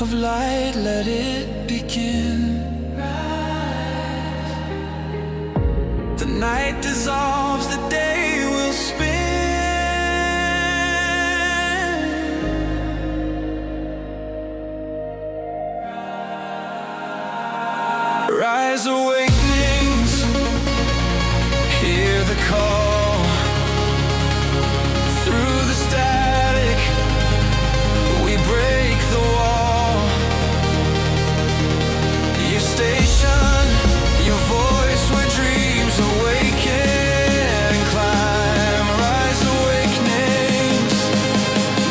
of light, let it begin. The night dissolves, the day will spin. Rise, awakenings, hear the call. Through the static, we break the wall. Your station, your voice, where dreams awaken and climb. Rise, awakenings,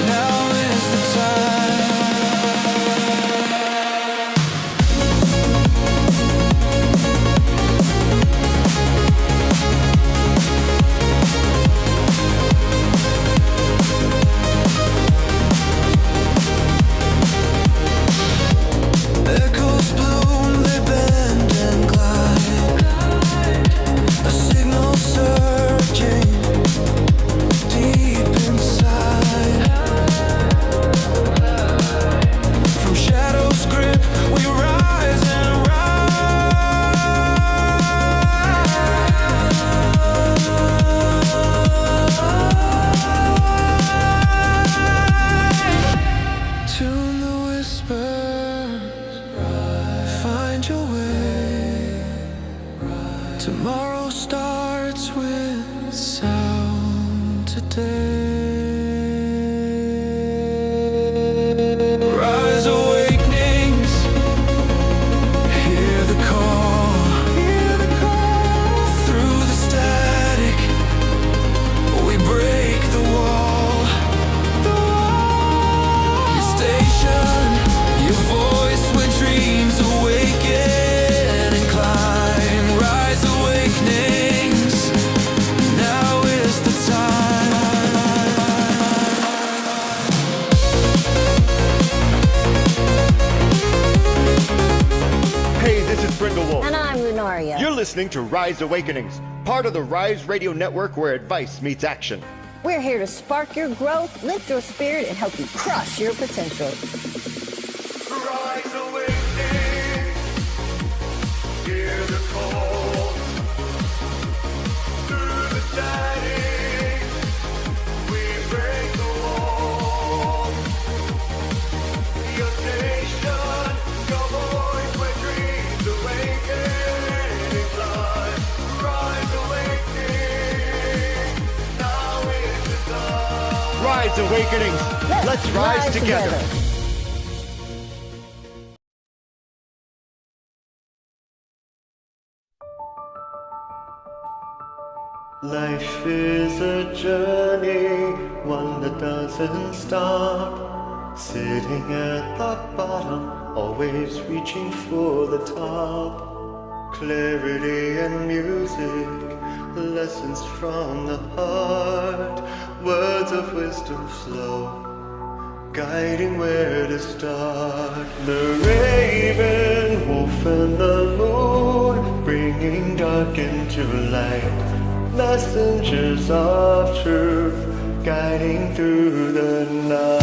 now is the time. Echoes bloom, they bend and glide. A signal surging deep inside. From shadows' grip, we rise and rise. Tune the whispers, find your way. Tomorrow starts with sound today. Rise, awakenings, hear the call. Through the static, we break the wall. Your station, your voice, where dreams awaken and climb. Rise, awakenings, now is the time. Hey, this is BrindleWolf. And I'm Lunaria. You're listening to Rise Awakenings, part of the Rise Radio Network where advice meets action. We're here to spark your growth, lift your spirit, and help you crush your potential. Rise Awakenings, hear the call. Through the static, we break the wall. Your station, your voice, where dreams awaken and climb. Rise Awakenings, now is the time. Rise Awakenings, let's rise together. Life is a journey, one that doesn't stop. Sitting at the bottom, always reaching for the top. Clarity and music, lessons from the heart. Words of wisdom flow, guiding where to start. The raven, wolf and the moon, bringing dark into light. Messengers of truth, guiding through the night.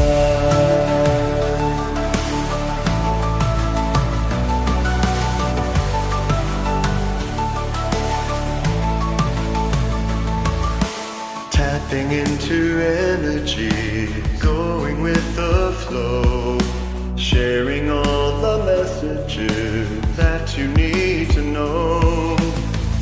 Tapping into energy, going with the flow, sharing all the messages that you need to know.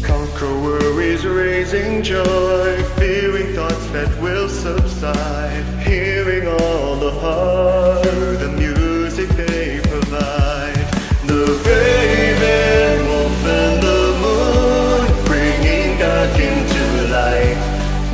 Conquer worries, raising joy, feeling thoughts that will subside, hearing all the heart through the music they provide. The raven, wolf and the moon, bringing dark into light.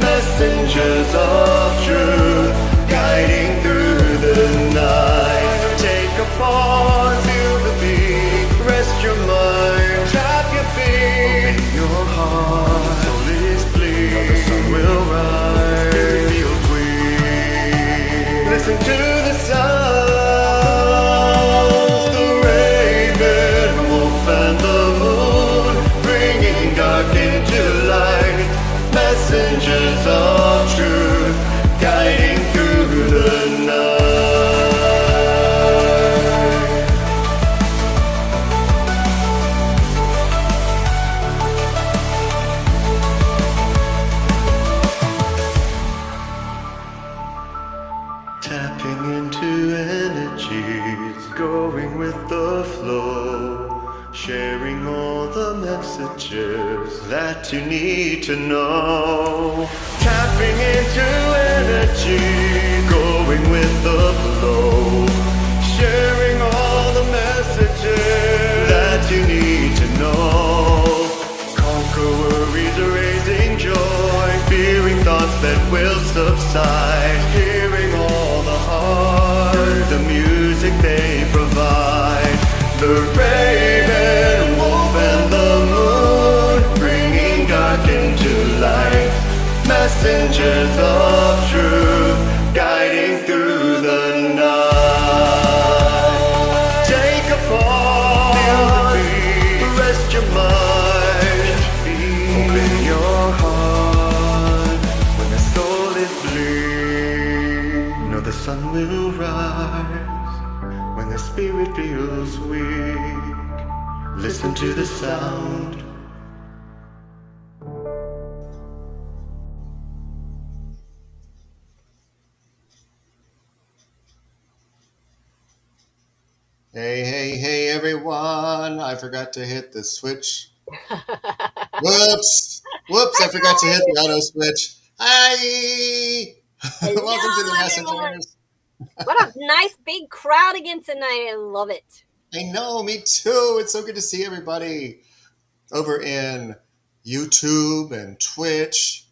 Messengers of truth, guiding through the night. Take a pause, feel the beat, rest your mind, tap your feet, open your heart, soul is bleed, the sun will rise, feel free. Tapping into energies, going with the flow, sharing all the messages that you need to know. Tapping into energy, going with the flow, sharing all the messages that you need to know. Conquer worries, erasing joy, fearing thoughts that will subside, hearing all the heart, the music they provide. The raven, wolf, and the moon, bringing dark into light, messengers of truth, guiding through the night. Take a pause, rest your mind, open your heart. When the soul is bleak, know the sun will rise. When the spirit feels weak, listen to the sound. Hey, everyone. I forgot to hit the switch. Whoops, I forgot to hit the auto switch. Hi. Welcome to the Everyone. messengers. What a nice big crowd again tonight. I love it. I know, me too. It's so good to see everybody over in YouTube and Twitch.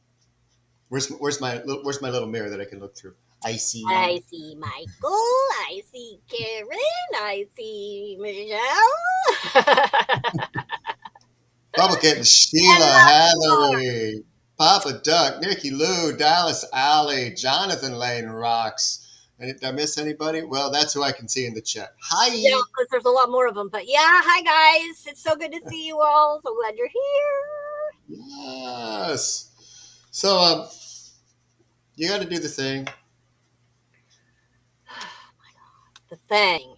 Where's my little mirror that I can look through? I see. I see Michael. I see Karen. I see Michelle. Bubba Kitten, Sheila, Heather, Papa Duck, Nikki Lou, Dallas Alley, Jonathan Lane rocks. And did I miss anybody? Well, that's who I can see in the chat. Hi. Yeah, because there's a lot more of them. But yeah, hi guys. It's so good to see you all. So glad you're here. Yes. So, you got to do the thing. The thing.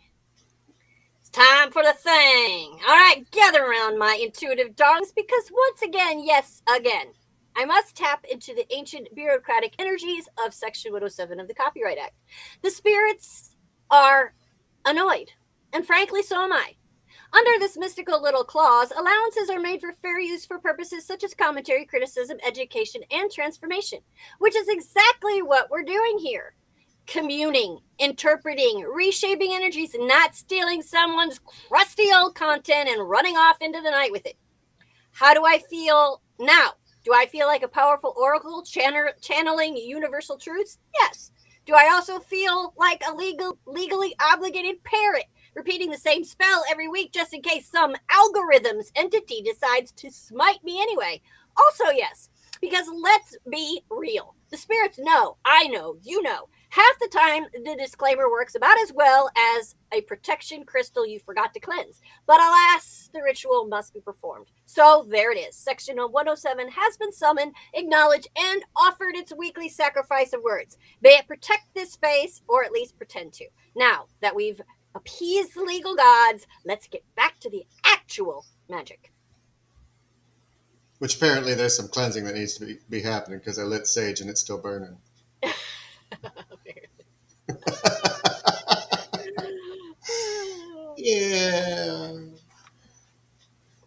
It's time for the thing. All right, gather around, my intuitive darlings, because once again, yes, again, I must tap into the ancient bureaucratic energies of Section 107 of the Copyright Act. The spirits are annoyed, and frankly, so am I. Under this mystical little clause, allowances are made for fair use for purposes such as commentary, criticism, education, and transformation, which is exactly what we're doing here. Communing, interpreting, reshaping energies, not stealing someone's crusty old content and running off into the night with it. How do I feel now? Do I feel like a powerful oracle channeling universal truths? Yes. Do I also feel like a legally obligated parrot repeating the same spell every week just in case some algorithm's entity decides to smite me anyway? Also yes, because let's be real. The spirits know, I know, you know. Half the time, the disclaimer works about as well as a protection crystal you forgot to cleanse. But alas, the ritual must be performed. So there it is. Section 107 has been summoned, acknowledged, and offered its weekly sacrifice of words. May it protect this space, or at least pretend to. Now that we've appeased the legal gods, let's get back to the actual magic. Which apparently there's some cleansing that needs to be happening because I lit sage and it's still burning. Yeah.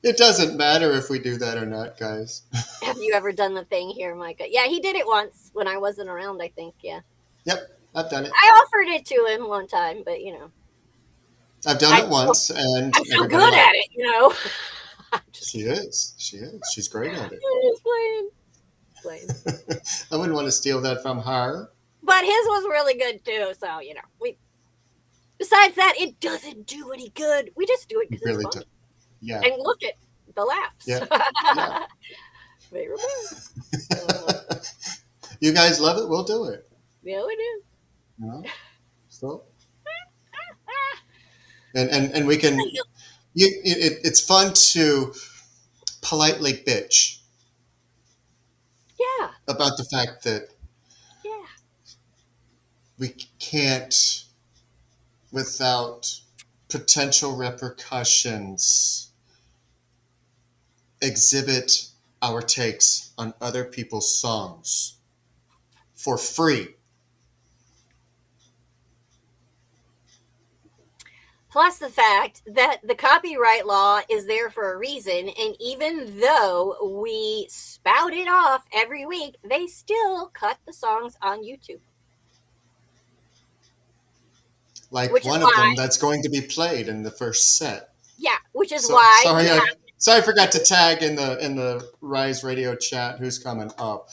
It doesn't matter if we do that or not, guys. Have you ever done the thing here, Micah? Yeah, he did it once when I wasn't around, I think. Yeah. Yep, I've done it. I offered it to him one time, but you know. I've done it once, and I'm so good at it, you know. She is. She's great at it. I'm just playing. I wouldn't want to steal that from her. But his was really good too, so you know. Besides that, it doesn't do any good. We just do it because really it's fun. Yeah. And look at the laughs. Yeah. Very good. You guys love it? We'll do it. Yeah, we do. No? So. And we can. It's fun to politely bitch. Yeah. About the fact that. Yeah. We can't, without potential repercussions, exhibit our takes on other people's songs for free. Plus the fact that the copyright law is there for a reason, and even though we spout it off every week, they still cut the songs on YouTube. Like one of them that's going to be played in the first set. Yeah, which is why. Sorry, I forgot to tag in the Rise Radio chat who's coming up.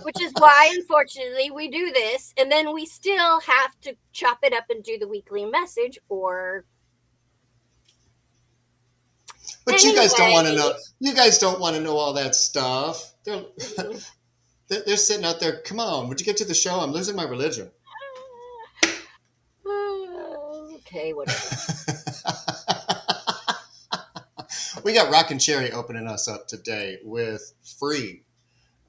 Which is why, unfortunately, we do this, and then we still have to chop it up and do the weekly message, or. But anyway. You guys don't want to know. You guys don't want to know all that stuff. They're sitting out there. Come on, would you get to the show? I'm losing my religion. Okay, whatever. We got Rockin' Cherry opening us up today with Free.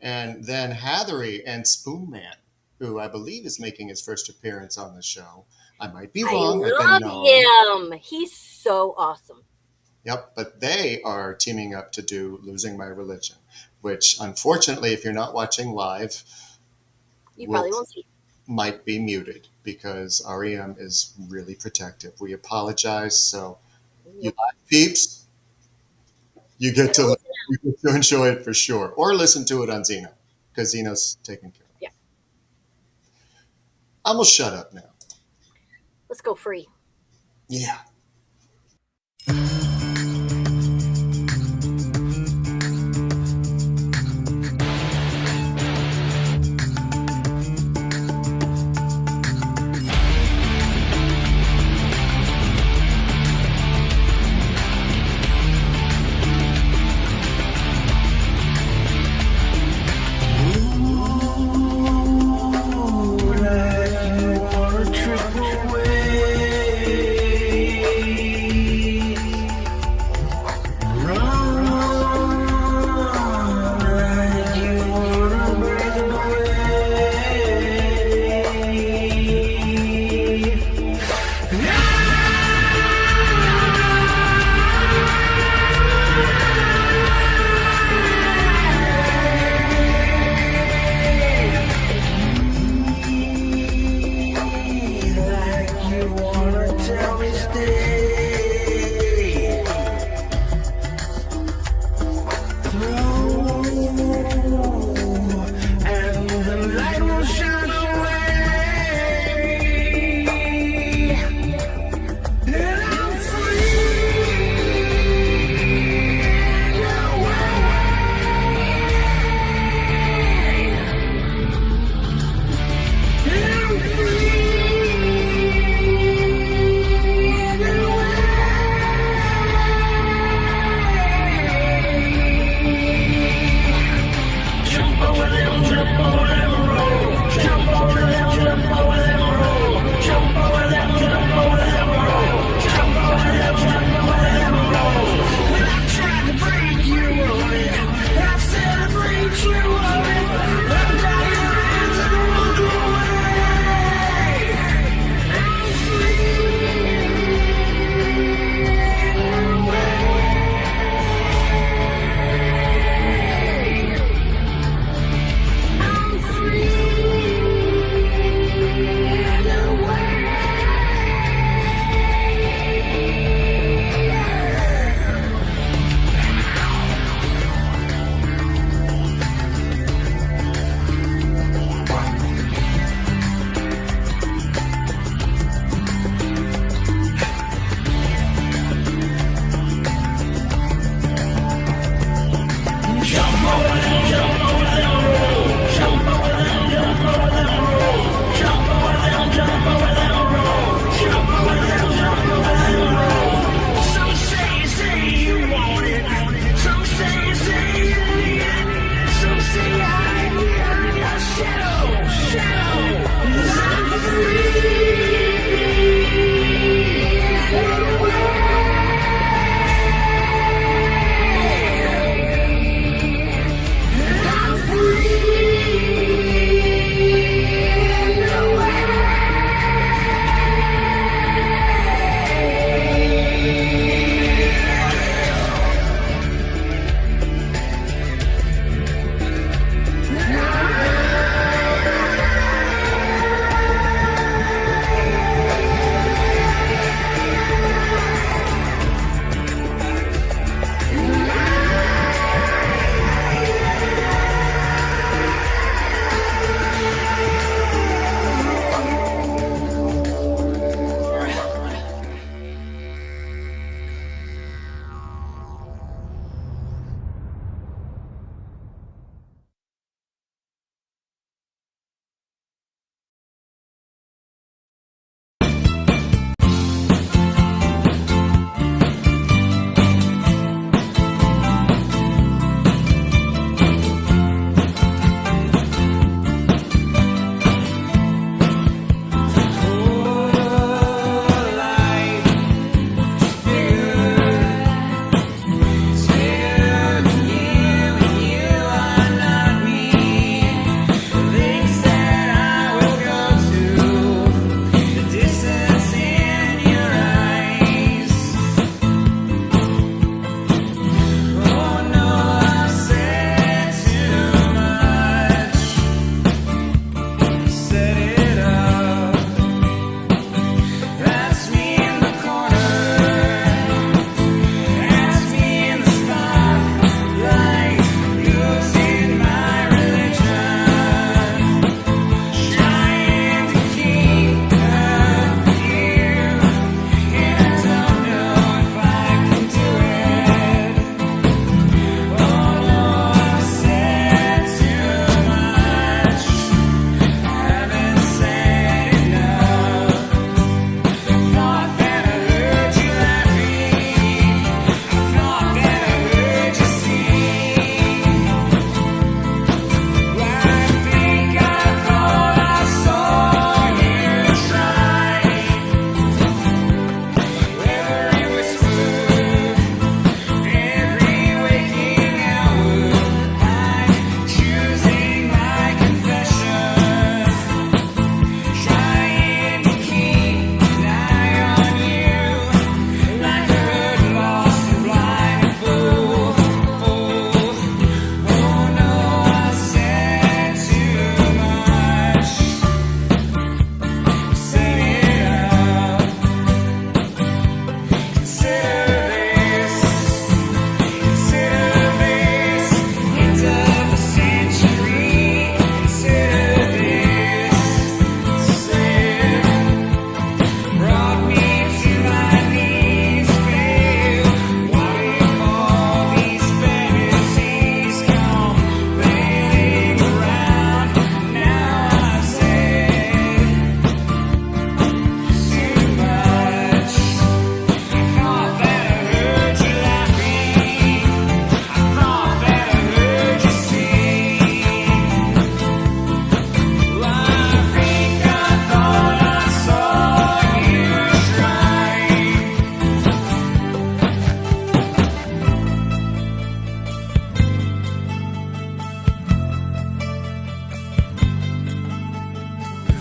And then Hathery and Spoonman, who I believe is making his first appearance on the show. I might be wrong. I love him. He's so awesome. Yep, but they are teaming up to do Losing My Religion, which unfortunately, if you're not watching live, you probably won't see. Might be muted because REM is really protective. We apologize. So you live peeps, you get to enjoy it for sure, or listen to it on Xeno because Xeno's taken care of. Yeah. I'm gonna shut up now. Let's go Free. Yeah.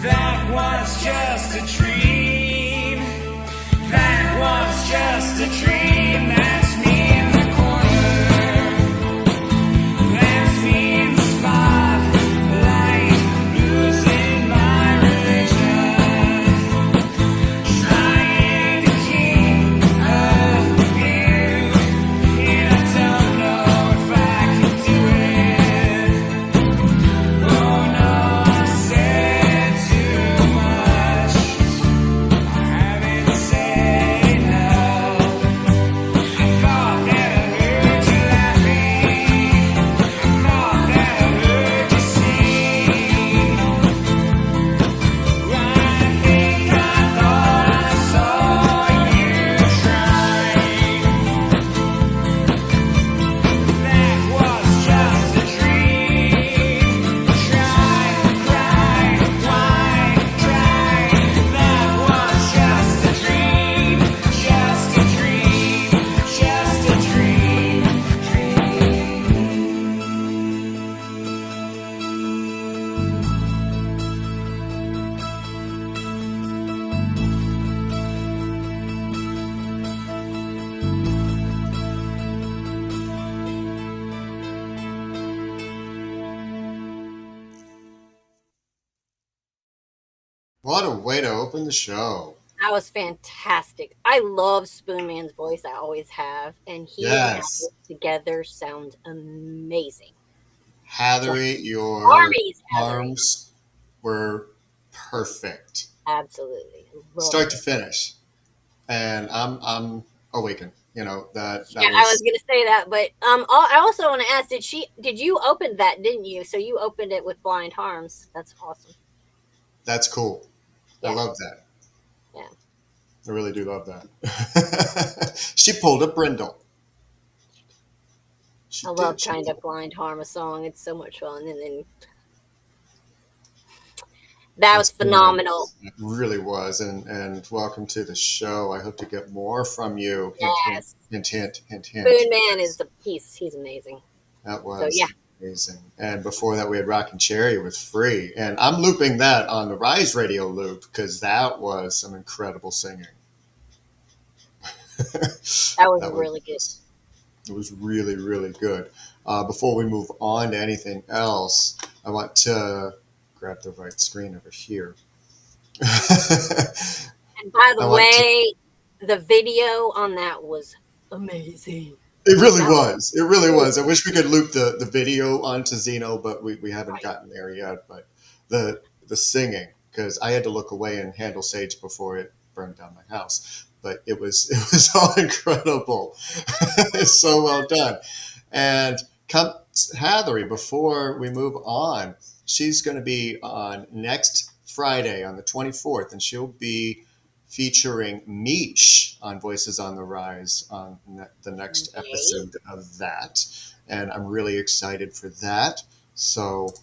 That was just a dream. That was just a dream. That's me in the corner. That's me in the spotlight, losing my religion, trying to keep up with you, and I don't know if I can do it. Oh no, I said too much. I haven't said enough. I thought that I heard you laughing. I thought that I heard you sing. I think I thought I saw you trying. That was just a dream. Try, cry, why, try. That was just a dream. Just a dream. Just a dream. What a way to open the show. That was fantastic. I love Spoonman's voice. I always have. And he and Yes. Alice together sound amazing. Heathery, your Armies, Heathery. arms were perfect, Absolutely. Love start it. to finish, and I'm awakened. You know that Yeah, I was gonna say that, but I also want to ask: Did you open that? Didn't you? So you opened it with blind harms. That's awesome. that's cool. I Yeah. love that. Yeah. I really do love that. She pulled a brindle. She I love did. trying to blind harm a song. It's so much fun, and then that was That's phenomenal. It really was, and welcome to the show. I hope to get more from you. Yes. Hint, hint, hint, hint. Spoonman is he's amazing. That was So, yeah. amazing. And before that, we had Rockin' Cherry with Free. And I'm looping that on the Rise Radio loop because that was some incredible singing. That was really good. It was really, really good. Before we move on to anything else, I want to grab the right screen over here. And by the way, the video on that was amazing. It really was. It really was. I wish we could loop the video onto Zeno, but we haven't gotten there yet. But the singing, because I had to look away and handle Sage before it burned down my house. But it was all incredible. It's so well done. And Heathery, before we move on, she's going to be on next Friday on the 24th, and she'll be featuring Mish on Voices on the Rise on the next episode of that. And I'm really excited for that. So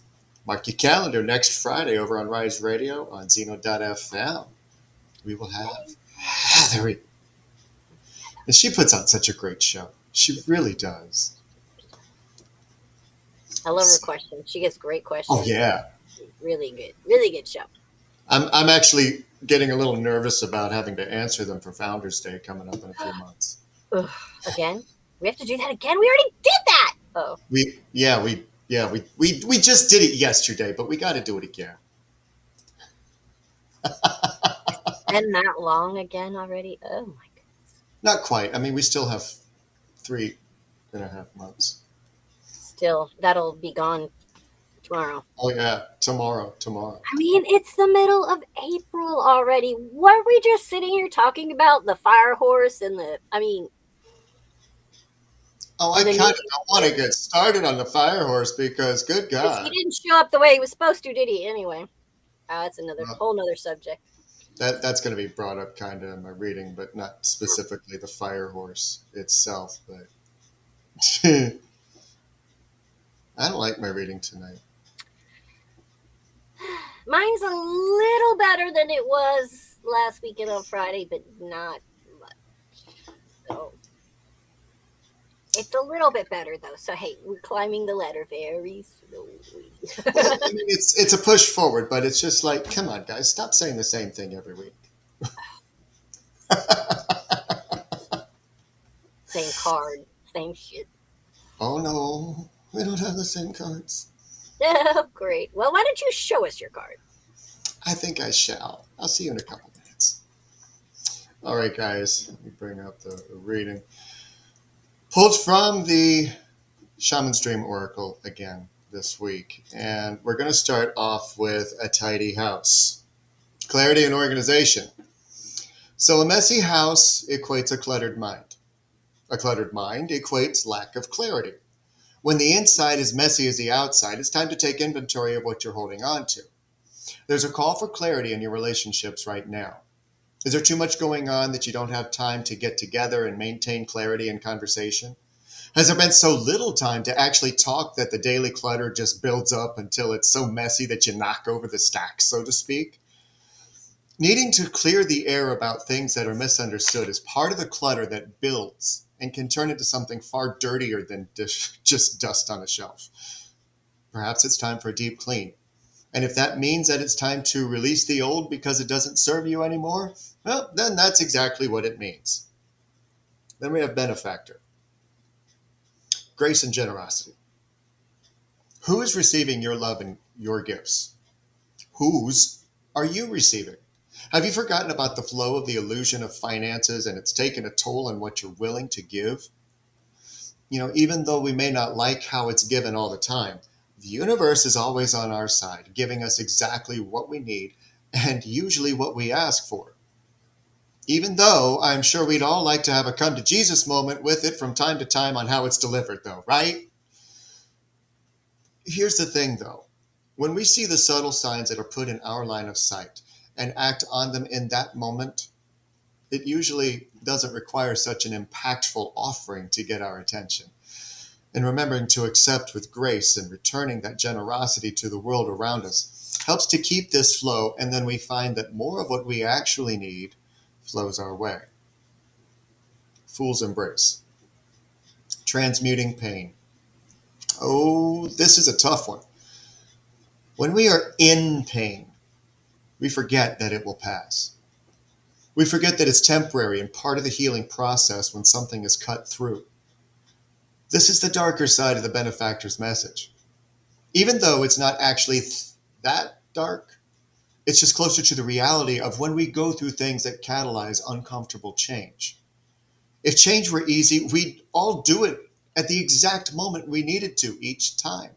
mark your calendar next Friday over on Rise Radio on Zeno.fm. We will have Heathery. And she puts on such a great show. She really does. I love her questions. She gets great questions. Oh, yeah. Really good show. I'm actually getting a little nervous about having to answer them for Founders Day coming up in a few months. Ugh, again? We have to do that again? We already did that. Oh. We just did it yesterday, but we got to do it again. Been that long again already? Oh my goodness. Not quite. I mean, we still have 3.5 months. Still, that'll be gone tomorrow. Oh yeah, tomorrow. I mean, it's the middle of April already. Were we just sitting here talking about the fire horse and Oh, I kind of don't want to get started on the fire horse because, good God. He didn't show up the way he was supposed to, did he? Anyway, that's whole nother subject. That's going to be brought up kind of in my reading, but not specifically the fire horse itself. But I don't like my reading tonight. Mine's a little better than it was last weekend on Friday, but not much. So It's a little bit better though. So hey, we're climbing the ladder very slowly. Well, I mean, it's a push forward, but it's just like, come on, guys, stop saying the same thing every week. Same card, same shit. Oh no, we don't have the same cards. Oh, great. Well, why don't you show us your card? I think I shall. I'll see you in a couple minutes. All right, guys, let me bring up the reading. Pulled from the Shaman's Dream Oracle again this week, and we're going to start off with a tidy house. Clarity and organization. So a messy house equates a cluttered mind. A cluttered mind equates lack of clarity. When the inside is messy as the outside, it's time to take inventory of what you're holding on to. There's a call for clarity in your relationships right now. Is there too much going on that you don't have time to get together and maintain clarity in conversation? Has there been so little time to actually talk that the daily clutter just builds up until it's so messy that you knock over the stacks, so to speak? Needing to clear the air about things that are misunderstood is part of the clutter that builds and can turn into something far dirtier than just dust on a shelf. Perhaps it's time for a deep clean. And if that means that it's time to release the old because it doesn't serve you anymore, well, then that's exactly what it means. Then we have benefactor. Grace and generosity. Who is receiving your love and your gifts? Whose are you receiving? Have you forgotten about the flow of the illusion of finances and it's taken a toll on what you're willing to give? You know, even though we may not like how it's given all the time, the universe is always on our side, giving us exactly what we need and usually what we ask for. Even though I'm sure we'd all like to have a come to Jesus moment with it from time to time on how it's delivered, though, right? Here's the thing, though. When we see the subtle signs that are put in our line of sight and act on them in that moment, it usually doesn't require such an impactful offering to get our attention. And remembering to accept with grace and returning that generosity to the world around us helps to keep this flow, and then we find that more of what we actually need flows our way. Fool's embrace. Transmuting pain. Oh, this is a tough one. When we are in pain, we forget that it will pass. We forget that it's temporary and part of the healing process when something is cut through. This is the darker side of the benefactor's message. Even though it's not actually that dark, it's just closer to the reality of when we go through things that catalyze uncomfortable change. If change were easy, we'd all do it at the exact moment we needed to each time.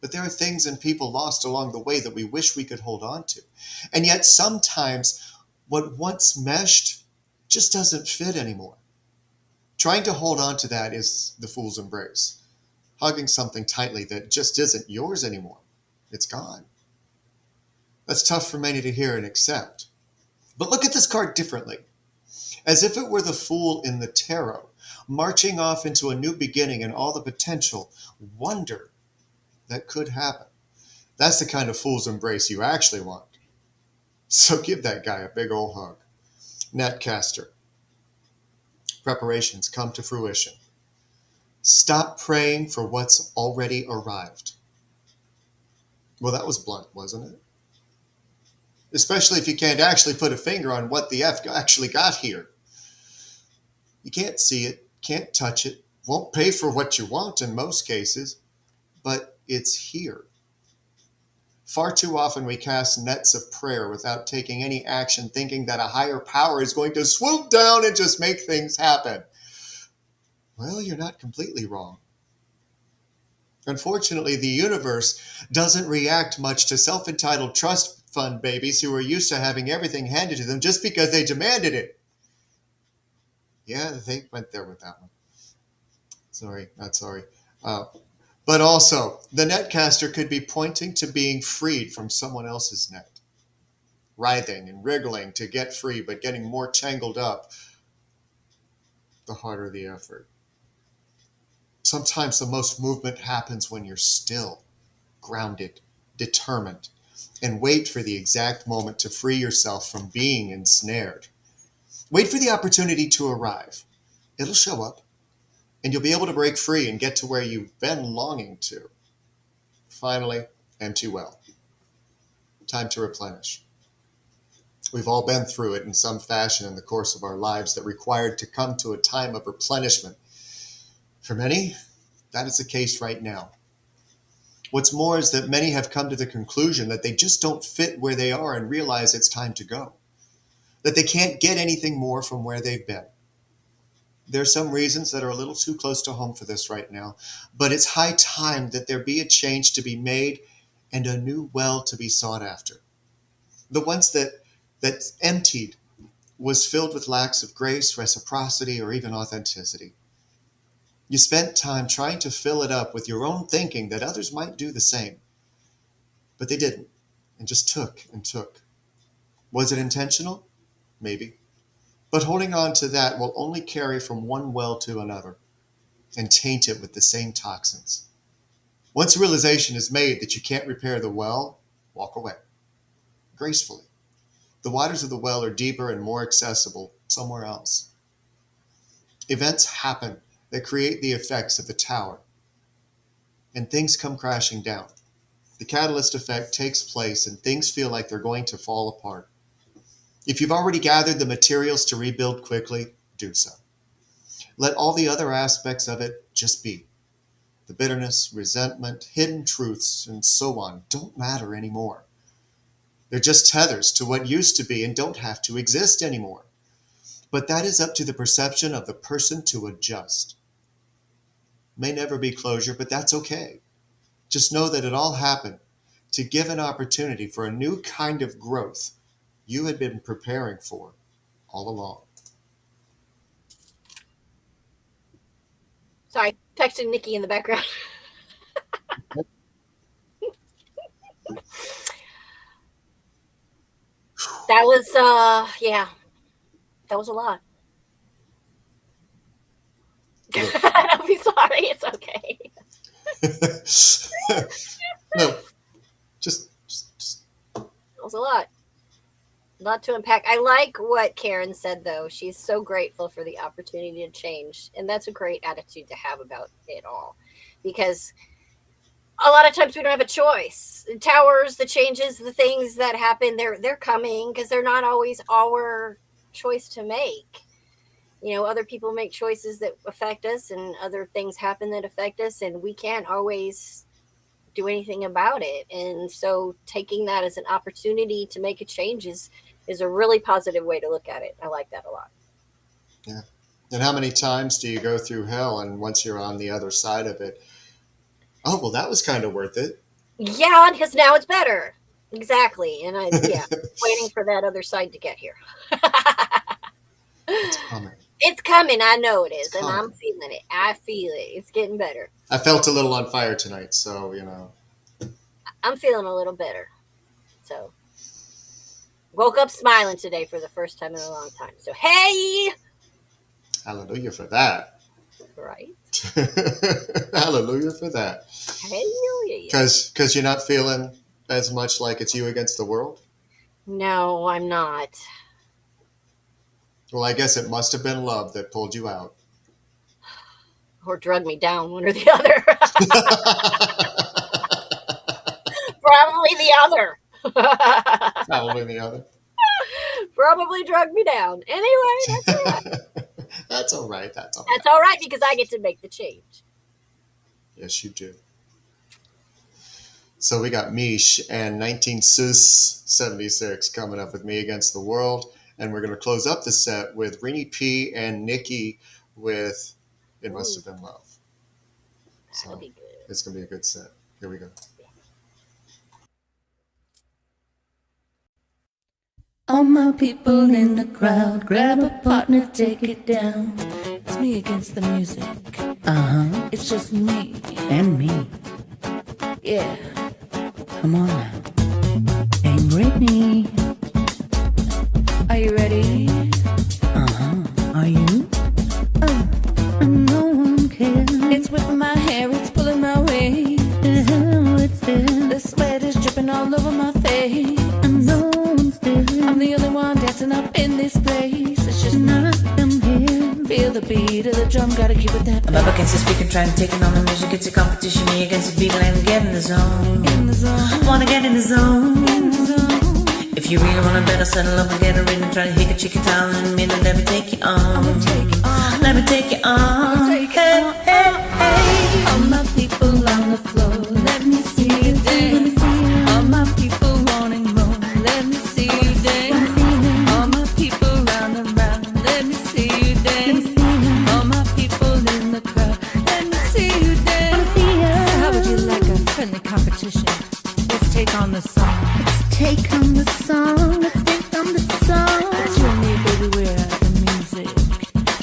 But there are things and people lost along the way that we wish we could hold on to. And yet sometimes what once meshed just doesn't fit anymore. Trying to hold on to that is the fool's embrace. Hugging something tightly that just isn't yours anymore. It's gone. That's tough for many to hear and accept. But look at this card differently. As if it were the fool in the tarot, marching off into a new beginning and all the potential wonder that could happen. That's the kind of fool's embrace you actually want. So give that guy a big old hug. Netcaster. Preparations come to fruition. Stop praying for what's already arrived. Well, that was blunt, wasn't it? Especially if you can't actually put a finger on what the F actually got here. You can't see it, can't touch it, won't pay for what you want in most cases, but it's here. Far too often we cast nets of prayer without taking any action, thinking that a higher power is going to swoop down and just make things happen. Well, you're not completely wrong. Unfortunately, the universe doesn't react much to self-entitled trust fund babies who are used to having everything handed to them just because they demanded it. Yeah, they went there with that one. Sorry, not sorry. But also, the netcaster could be pointing to being freed from someone else's net. Writhing and wriggling to get free, but getting more tangled up, the harder the effort. Sometimes the most movement happens when you're still, grounded, determined, and wait for the exact moment to free yourself from being ensnared. Wait for the opportunity to arrive. It'll show up, and you'll be able to break free and get to where you've been longing to. Finally, empty well. Time to replenish. We've all been through it in some fashion in the course of our lives that required to come to a time of replenishment. For many, that is the case right now. What's more is that many have come to the conclusion that they just don't fit where they are and realize it's time to go. That they can't get anything more from where they've been. There are some reasons that are a little too close to home for this right now, but it's high time that there be a change to be made and a new well to be sought after. The ones that emptied was filled with lacks of grace, reciprocity, or even authenticity. You spent time trying to fill it up with your own thinking that others might do the same. But they didn't, and just took and took. Was it intentional? Maybe. But holding on to that will only carry from one well to another and taint it with the same toxins. Once a realization is made that you can't repair the well, walk away. Gracefully. The waters of the well are deeper and more accessible somewhere else. Events happen that create the effects of the tower, and things come crashing down. The catalyst effect takes place and things feel like they're going to fall apart. If you've already gathered the materials to rebuild quickly, do so. Let all the other aspects of it just be. The bitterness, resentment, hidden truths, and so on don't matter anymore. They're just tethers to what used to be and don't have to exist anymore. But that is up to the perception of the person to adjust. May never be closure, but that's okay. Just know that it all happened to give an opportunity for a new kind of growth you had been preparing for all along. Sorry, texting Nikki in the background. That was, that was a lot. Don't be sorry, it's okay. No, just. That was a lot. A lot to unpack. I like what Karen said, though. She's so grateful for the opportunity to change. And that's a great attitude to have about it all. Because a lot of times we don't have a choice. The towers, the changes, the things that happen, they're coming because they're not always our choice to make. You know, other people make choices that affect us and other things happen that affect us, and we can't always do anything about it. And so taking that as an opportunity to make a change is a really positive way to look at it. I like that a lot. Yeah. And how many times do you go through hell and once you're on the other side of it, oh, well, that was kind of worth it. Yeah, because now it's better. Exactly. And waiting for that other side to get here. It's coming. It's coming. I know it is. And coming. I'm feeling it. I feel it. It's getting better. I felt a little on fire tonight, so, you know. I'm feeling a little better. So, woke up smiling today for the first time in a long time. So, hey! Hallelujah for that. Right. Hallelujah for that. Hallelujah. Because you're not feeling as much like it's you against the world? No, I'm not. Well, I guess it must have been love that pulled you out. Or drug me down, one or the other. Probably the other. Probably the other. Probably drug me down. Anyway, that's all right. That's all right. That's all right. That's all right because I get to make the change. Yes, you do. So we got Mish and 1976 coming up with Me Against the World. And we're going to close up the set with Rini P and Nikki with It Must Have Been Love. That'll be good. It's going to be a good set. Here we go. All my people in the crowd, grab a partner, take it down. It's me against the music. It's just me and me. Yeah, come on now. Hey Brittany, are you ready? Are you? No one cares. It's whipping my hair, it's pulling my weight. What's this? The sweat is dripping all over my face. No one's there. I'm the only one dancing up in this place. It's just not them here. Feel the beat of the drum gotta keep it that. I'm up against the speaker, trying to take it on the music. It's a competition, me against the beat, and get in the zone. Wanna get in the zone. If you really wanna better settle up and get a rhythm, try to hit a chicken town in a minute. Let me take you on. Let me take you on. Hey, hey, hey. All my people on the floor, let me see you dance. All my people wanting more, let me see you dance. All my people round and round, let me see you dance. All my people in the crowd, let me see you dance. So how would you like a friendly competition? Let's take on the song. Take on the song, let's take on the song. It's you and me, baby, we're the music.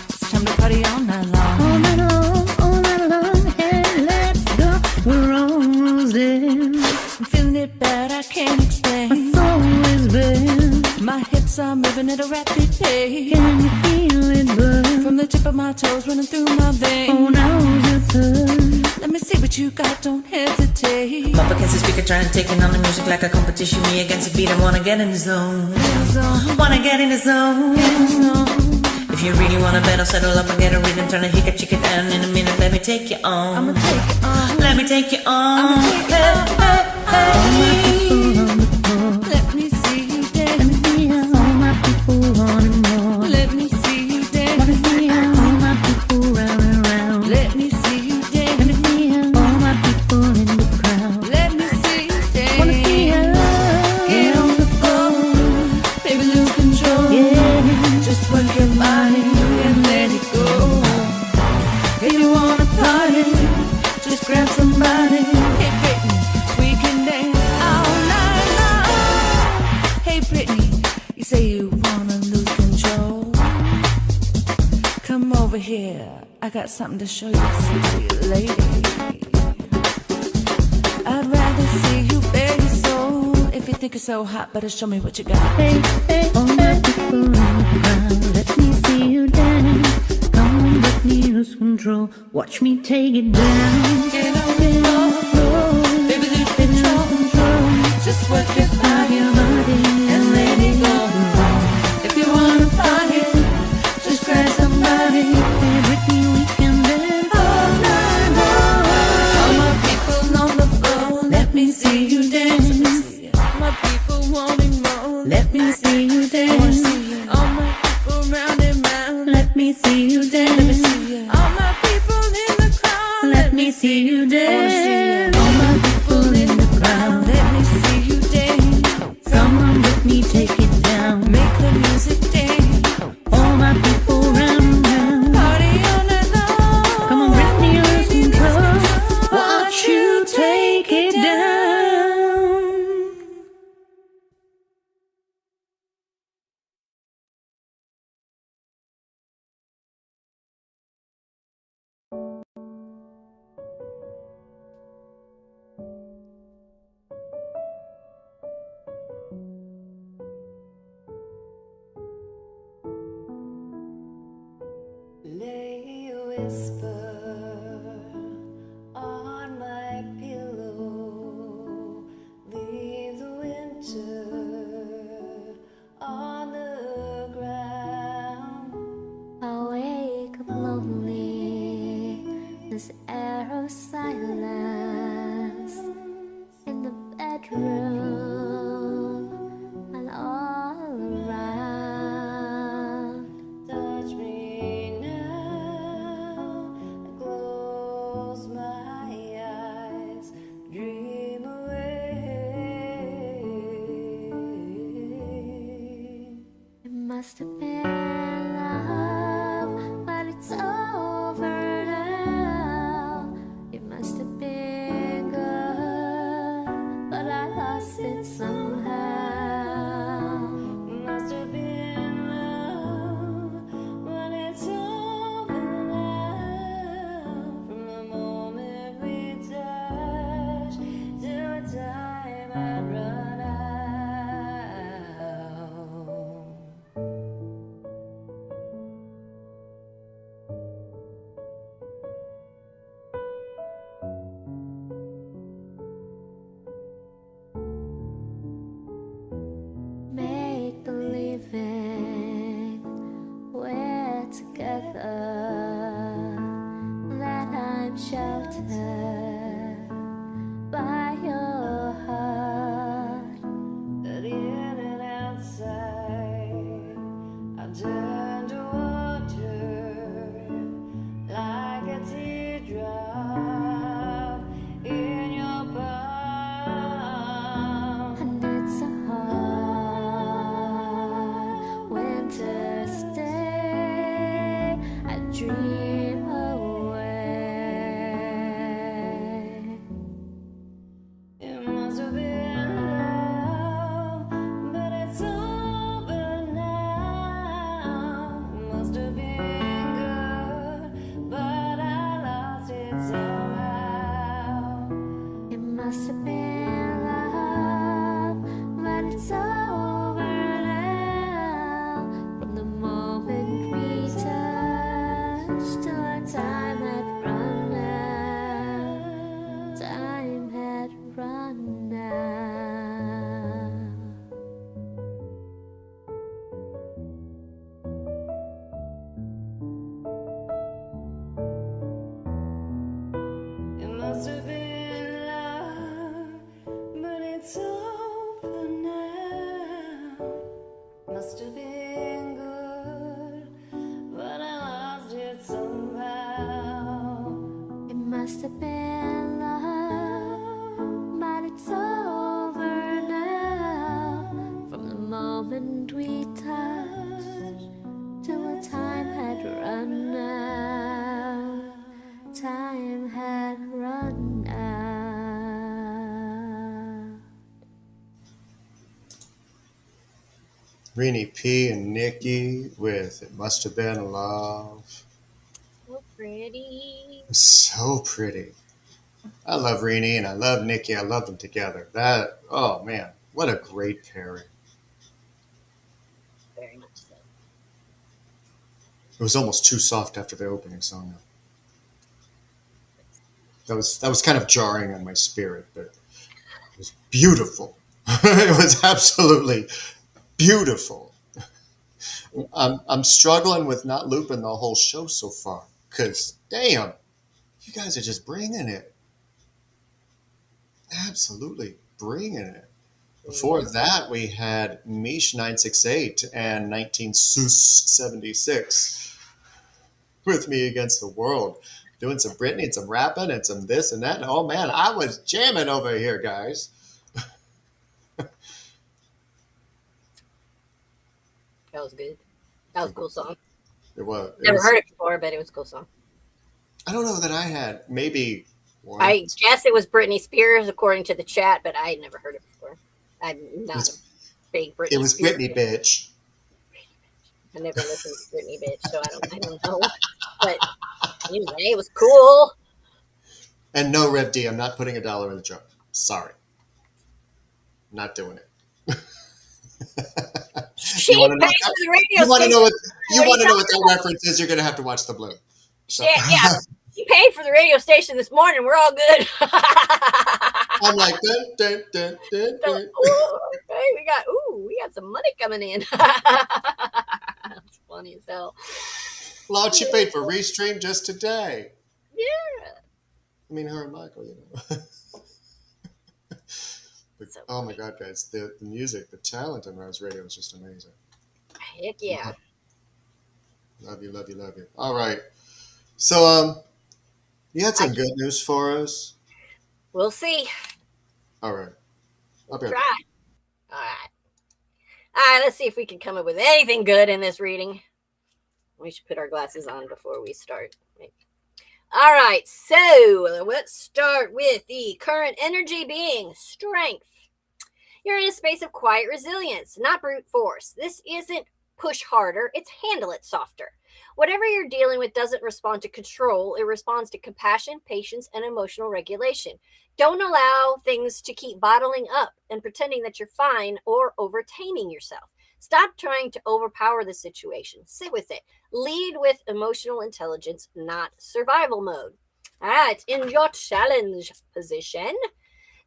It's time to party all night long. All night long, all night long. Hey, let's go. We're almost there. I'm feeling it bad, I can't explain. It's always been. My hips are moving at a rapid pace. Can you feel it burn? From the tip of my toes running through my veins. Oh, now's your turn. Let me see what you got, don't hesitate. I'm up against the speaker, trying to take it on the music like a competition. Me against the beat, I wanna get in the zone. Wanna get in the zone. If you really wanna battle, settle up and get a rhythm. Trying to hit a chicken down in a minute. Let me take you on. I'ma take it on. Let me take you on. I'ma take it on. Let me see you dance. All my people wanting more. Let me see you dance. Wanna see all my people round and round. Let me see you dance. Let me see all my people in the crowd. Let me see you dance. Wanna see Get on the floor, baby, lose control. yeah. Just work your body and let it go. If you wanna party, just grab somebody. Hey Brittany, we can dance all night long. Hey Brittany, you say you wanna lose control. Come over here, I got something to show you, sexy lady. I'd rather see you bare your soul. If you think you're so hot, better show me what you got. Hey, hey, all my people in the crowd. Let me see you dance. Come on, let me lose control. Watch me take it down. Get on the floor, baby, lose control. Just work your body and let it go. If you wanna party, just grab somebody. Hey, Brittany, we can dance All night long. All my people on the floor, let me see you dance. All my people wanting more, Let me see you dance. all my people round and round, Let me see you dance. all my people in the crowd, Let me see you dance. all my people in the crowd, let me see you dance. Come on, let me take it down. Make the music dance, All my people round and round. party all night long. Come on, Brittany, lose control. Watch you take it down. Lay a whisper on my pillow. Leave the winter on the ground. I wake up lonely, this air of silence in the bedroom and all around. Touch me now. I close my eyes, dream away. It must have been love, but it's over now. It must have been good, but I lost it somehow. Must have been love, but it's over now. From the moment we touched till the time I'd run out. must have been good, but I lost it somehow. It must have been love, but it's over now. From the moment we touched till the time had run out. Time had run out. Renee P and Nikki with It Must Have Been Love. So pretty. So pretty. I love Renee and I love Nikki. I love them together. That, oh man, what a great pairing. Very much so. It was almost too soft after the opening song. That was kind of jarring on my spirit, but it was beautiful. It was absolutely beautiful. I'm struggling with not looping the whole show so far because damn, you guys are just bringing it. Absolutely bringing it. Before that, we had Mish 968 and 1976 with Me Against the World, doing some Britney and some rapping and some this and that. And oh man, I was jamming over here, guys. That was good. That was a cool song. It was. Never heard it before, but it was a cool song. I don't know that I had. Maybe one. I guess it was Britney Spears, according to the chat, but I had never heard it before. I'm not a big Britney. It was Spears Britney, fan. bitch. I never listened to Britney, bitch, so I don't know. But anyway, it was cool. And no, Rev D, I'm not putting $1 in the jar. Sorry. Not doing it. She You wanna know pays that? for the radio You want to know what station. that reference is? You're gonna have to watch the blue. So, Yeah, she paid for the radio station this morning. We're all good. I'm like, dun, dun, dun, dun, dun. Okay, we got some money coming in. That's funny as hell. Lord, she paid for Restream just today. Yeah. I mean, her and Michael, you know. But, So oh my God, guys, the music, the talent on Rise Radio is just amazing. Heck yeah. Love you, love you, love you. All right. So, you had some good news for us. We'll see. All right. I'll be Try. right All right. All right, let's see if we can come up with anything good in this reading. We should put our glasses on before we start. All right, so let's start with the current energy being strength. You're in a space of quiet resilience, not brute force. This isn't push harder, it's handle it softer. Whatever you're dealing with doesn't respond to control, it responds to compassion, patience, and emotional regulation. Don't allow things to keep bottling up and pretending that you're fine or overtaming yourself. Stop trying to overpower the situation. Sit with it. Lead with emotional intelligence, not survival mode. All right, in your challenge position,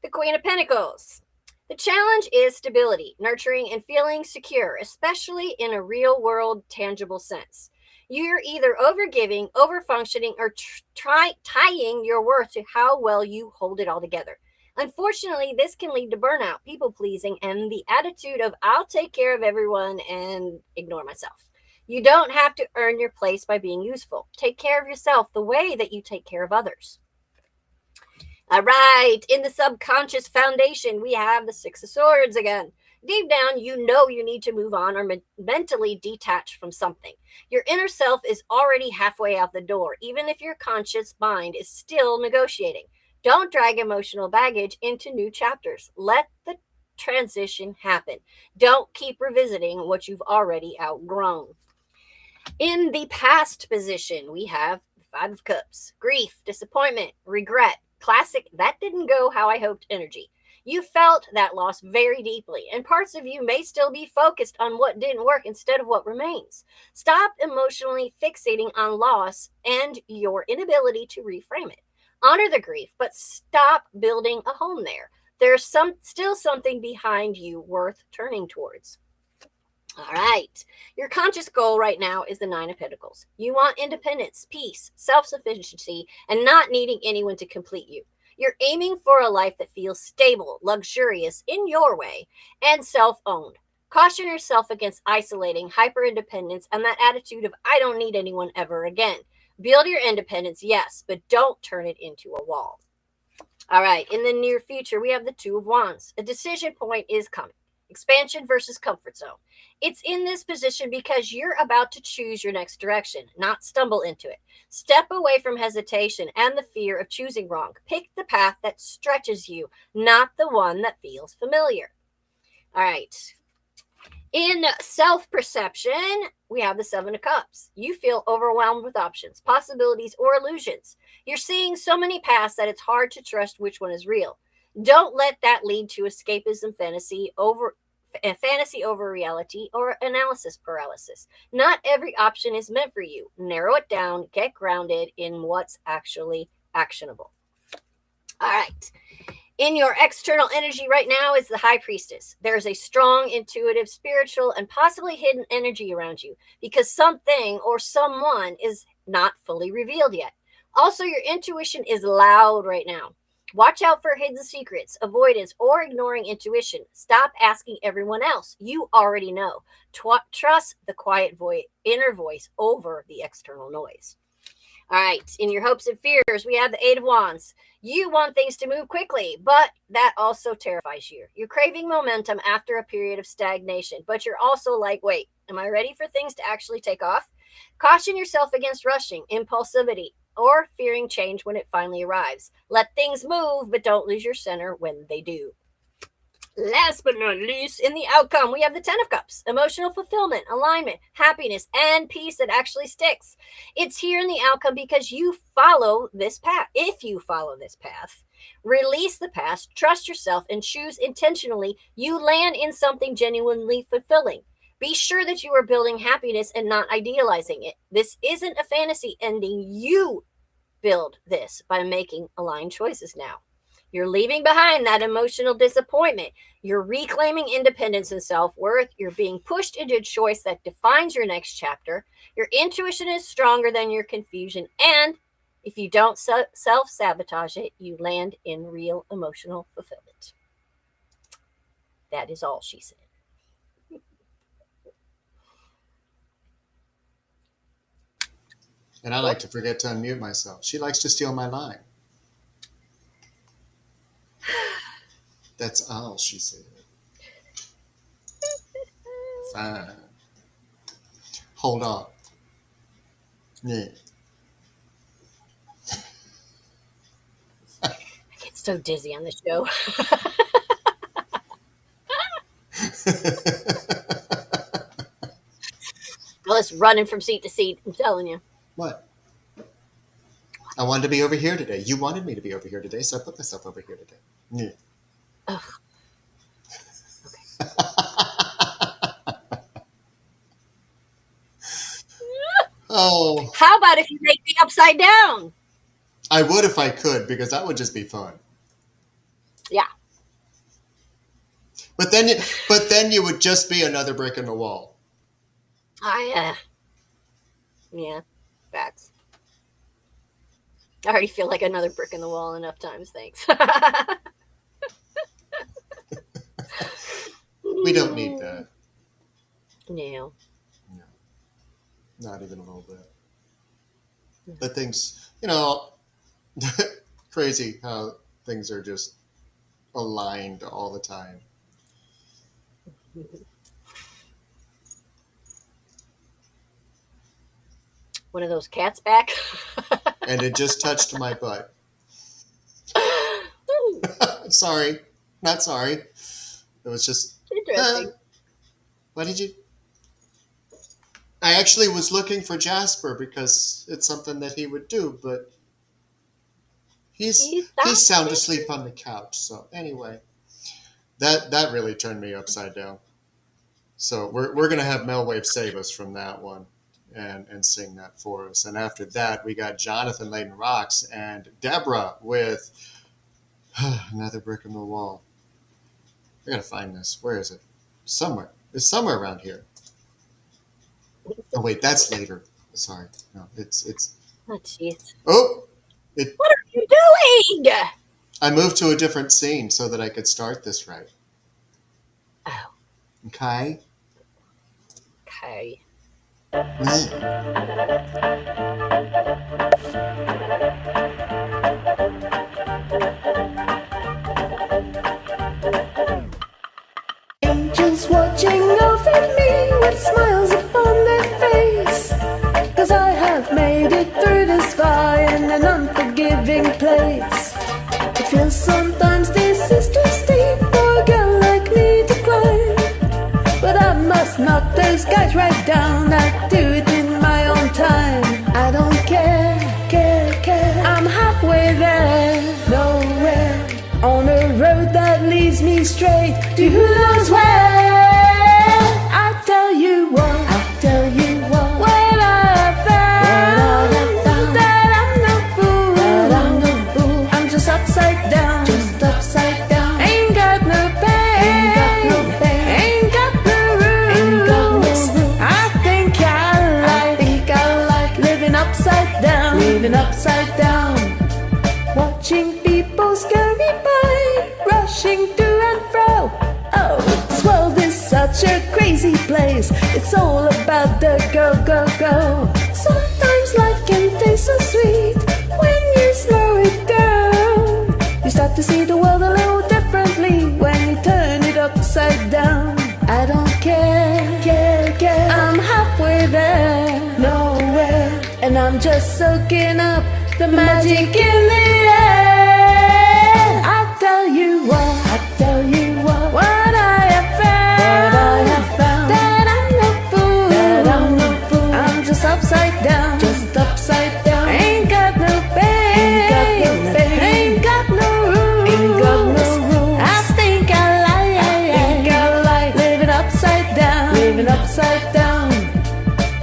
the Queen of Pentacles. The challenge is stability, nurturing, and feeling secure, especially in a real-world, tangible sense. You're either overgiving, overfunctioning, or tying your worth to how well you hold it all together. Unfortunately, this can lead to burnout, people-pleasing, and the attitude of I'll take care of everyone and ignore myself. You don't have to earn your place by being useful. Take care of yourself the way that you take care of others. All right, in the subconscious foundation, we have the Six of Swords again. Deep down, you know you need to move on or mentally detach from something. Your inner self is already halfway out the door, even if your conscious mind is still negotiating. Don't drag emotional baggage into new chapters. Let the transition happen. Don't keep revisiting what you've already outgrown. In the past position, we have the Five of Cups, grief, disappointment, regret. Classic, that didn't go how I hoped energy. You felt that loss very deeply, and parts of you may still be focused on what didn't work instead of what remains. Stop emotionally fixating on loss and your inability to reframe it. Honor the grief, but stop building a home there. There's still something behind you worth turning towards. All right. Your conscious goal right now is the Nine of Pentacles. You want independence, peace, self-sufficiency, and not needing anyone to complete you. You're aiming for a life that feels stable, luxurious in your way, and self-owned. Caution yourself against isolating, hyper-independence, and that attitude of, I don't need anyone ever again. Build your independence, yes, but don't turn it into a wall. All right, in the near future, we have the Two of Wands. A decision point is coming. Expansion versus comfort zone. It's in this position because you're about to choose your next direction, not stumble into it. Step away from hesitation and the fear of choosing wrong. Pick the path that stretches you, not the one that feels familiar. All right. In self-perception, we have the Seven of Cups. You feel overwhelmed with options, possibilities, or illusions. You're seeing so many paths that it's hard to trust which one is real. Don't let that lead to escapism, fantasy over reality, or analysis paralysis. Not every option is meant for you. Narrow it down, get grounded in what's actually actionable. All right. In your external energy right now is the High Priestess. There's a strong, intuitive, spiritual, and possibly hidden energy around you because something or someone is not fully revealed yet. Also, your intuition is loud right now. Watch out for hidden secrets, avoidance, or ignoring intuition. Stop asking everyone else. You already know. Trust the quiet inner voice over the external noise. All right, in your hopes and fears, we have the Eight of Wands. You want things to move quickly, but that also terrifies you. You're craving momentum after a period of stagnation, but you're also like, wait, am I ready for things to actually take off? Caution yourself against rushing, impulsivity, or fearing change when it finally arrives. Let things move, but don't lose your center when they do. Last but not least, in the outcome, we have the Ten of Cups. Emotional fulfillment, alignment, happiness, and peace that actually sticks. It's here in the outcome because you follow this path. If you follow this path, release the past, trust yourself, and choose intentionally, you land in something genuinely fulfilling. Be sure that you are building happiness and not idealizing it. This isn't a fantasy ending. You build this by making aligned choices now. You're leaving behind that emotional disappointment. You're reclaiming independence and self-worth. You're being pushed into a choice that defines your next chapter. Your intuition is stronger than your confusion. And if you don't self-sabotage it, you land in real emotional fulfillment. That is all she said. And I like to forget to unmute myself. She likes to steal my line. That's all she said. Fine. Hold on. Yeah. I get so dizzy on the show. I was running from seat to seat, I'm telling you. What? I wanted to be over here today. You wanted me to be over here today, so I put myself over here today. Yeah. Ugh. Oh, How about if you make me upside down? I would if I could, because that would just be fun. Yeah. But then you would just be another brick in the wall. Yeah, facts. I already feel like another brick in the wall enough times, thanks. We don't need that. No. No. Not even a little bit. No. But things, crazy how things are just aligned all the time. One of those cats back. And it just touched my butt. Sorry. Not sorry. It was just... Interesting. What did you... I actually was looking for Jasper because it's something that he would do, but he's sound asleep on the couch. So anyway, that really turned me upside down. So we're gonna have Melwave save us from that one and sing that for us. And after that, we got Jonathan Layden Rocks and Deborah with another brick in the wall. I gotta find this. Where is it? Somewhere. It's somewhere around here. Oh wait, that's later. Sorry. No, it's. Oh jeez. Oh! What are you doing? I moved to a different scene so that I could start this right. Oh. Okay? Okay. Angels watching over me with smiles upon their face. 'Cause I have made it through this fire in an unforgiving place. It feels sometimes this is too steep for a girl like me to climb. But I must knock those guys right down. I do it in my own time. I don't care. I'm halfway there, nowhere. On a road that leads me straight to who knows where. I'll tell you what. When I have found that I'm no fool. I'm just upside down. Ain't got no pain. Ain't got no rules. I think I like living upside down. Watching people scurry by, rushing to and fro. Oh, this world is such a crazy place. It's all about the go. Sometimes life can taste so sweet when you slow it down. You start to see the world a little differently when you turn it upside down. I don't care. I'm halfway there, nowhere. And I'm just soaking up the magic in the air. I'll tell you what. What I have found. That I'm no fool. I'm just upside down. Ain't got no pain. Ain't got no rules. I think I like living upside down.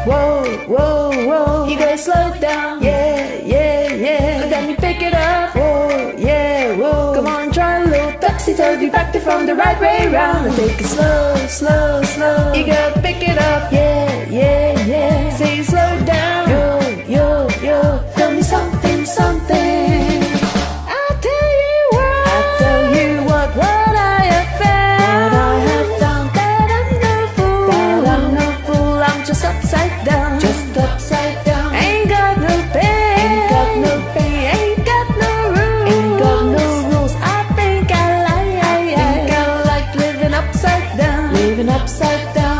Whoa. You gotta slow down. Yeah. But then you pick it up. Whoa. Come on, try a little topsy-turvy, back to from the right way round. And take it slow. You gotta pick it up. Yeah. Say slow down. Yo. Tell me something. I'll tell you what. What I have found. That I'm no fool. I'm just upside down. Ain't got no pain. Ain't got no rules. I think I like living upside down.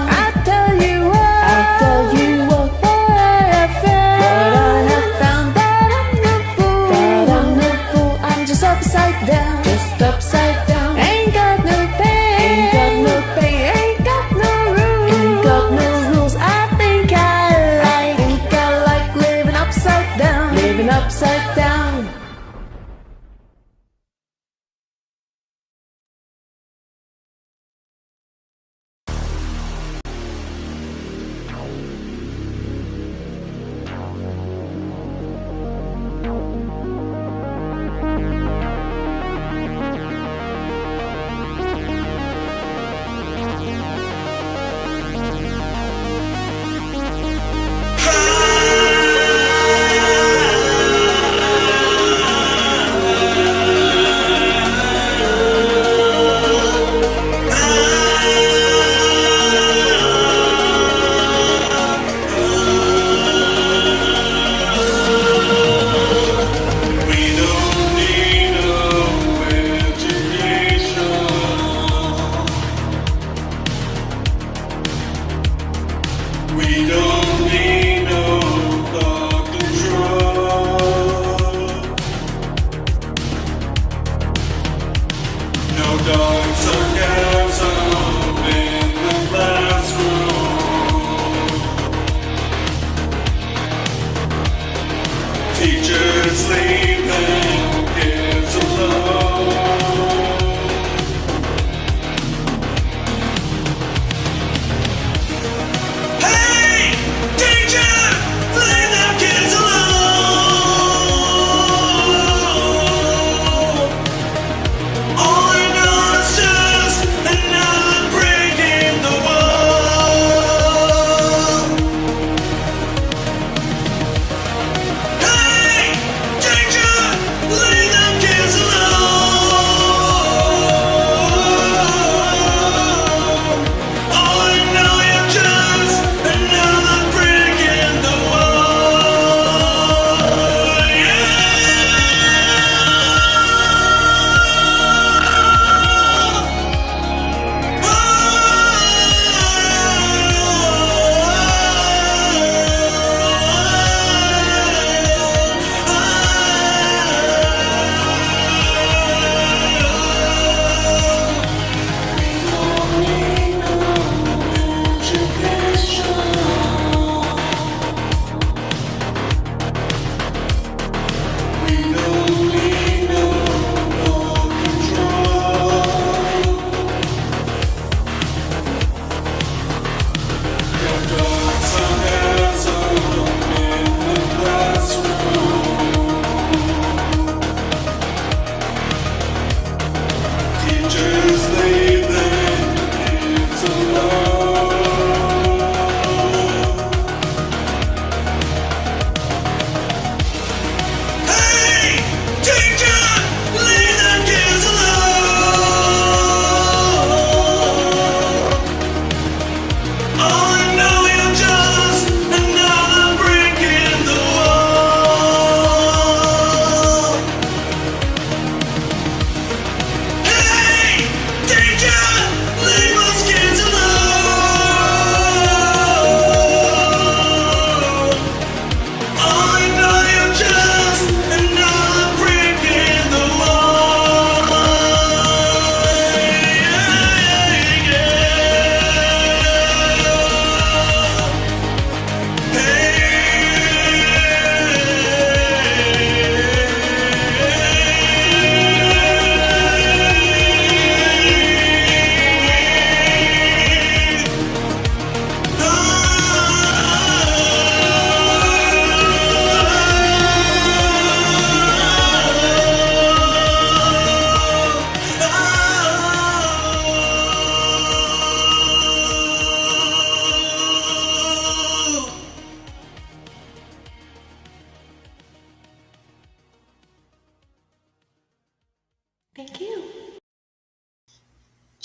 I'll tell you what. What I have found. That I'm no fool. I'm just upside down. Ain't got no pain. Ain't got no rules. I think I like living upside down. Hey!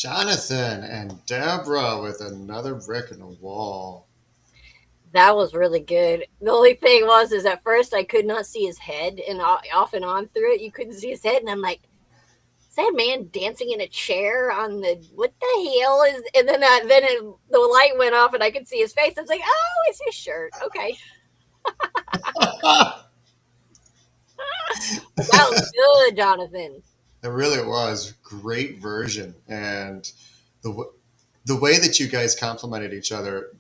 Jonathan and Deborah with another brick in the wall. That was really good. The only thing is at first I could not see his head, and off and on through it, you couldn't see his head, and I'm like, is that man dancing in a chair on the, what the hell is, and then the light went off and I could see his face. I was like, oh, it's his shirt. Okay. But that was good, Jonathan. It really was. Great version. And the way that you guys complimented each other,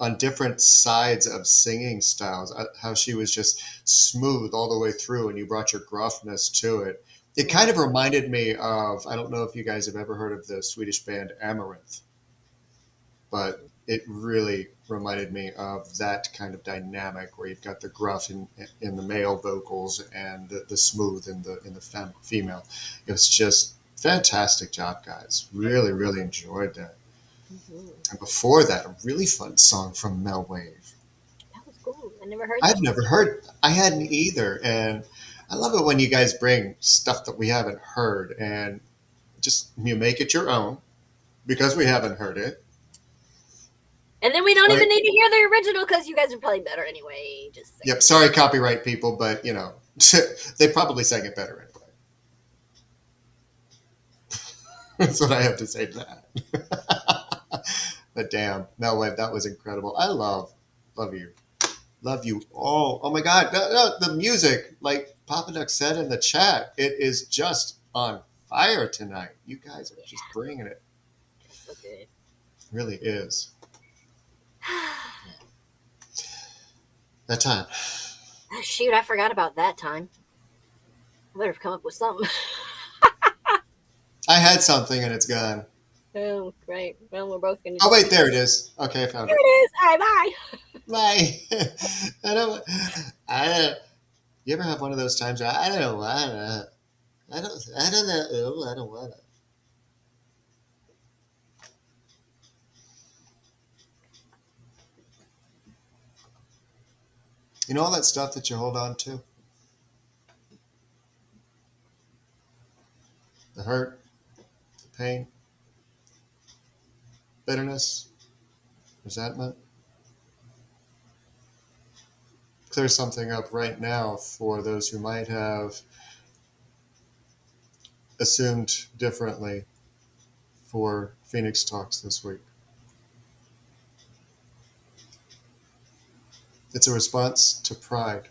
on different sides of singing styles, how she was just smooth all the way through and you brought your gruffness to it. It kind of reminded me of, I don't know if you guys have ever heard of the Swedish band Amaranth, but it really reminded me of that kind of dynamic where you've got the gruff in the male vocals and the smooth in the female. It was just fantastic job, guys. Really, really enjoyed that. Mm-hmm. And before that, a really fun song from Mel Wave. That was cool. I never heard I've never heard. I hadn't either. And I love it when you guys bring stuff that we haven't heard and just you make it your own because we haven't heard it. And then we don't even need to hear the original because you guys are probably better anyway. Just saying. Yep. Sorry, copyright people, but they probably sang it better anyway. That's what I have to say to that. But damn, Mel Wave, that was incredible. I love you all. Oh my God, the music, like Papa Duck said in the chat, it is just on fire tonight. You guys are just bringing it. So good. It really is. That time. Shoot, I forgot about that time. I better have come up with something. I had something and it's gone. Oh, great. Well, we're both going to... Oh, wait, there it is. Okay, I found it. There it is. All right, bye. I don't... You ever have one of those times where I don't wanna... I don't know. Oh, I don't wanna. You know all that stuff that you hold on to? The hurt, the pain, bitterness, resentment. Clear something up right now for those who might have assumed differently for Phoenix Talks this week. It's a response to pride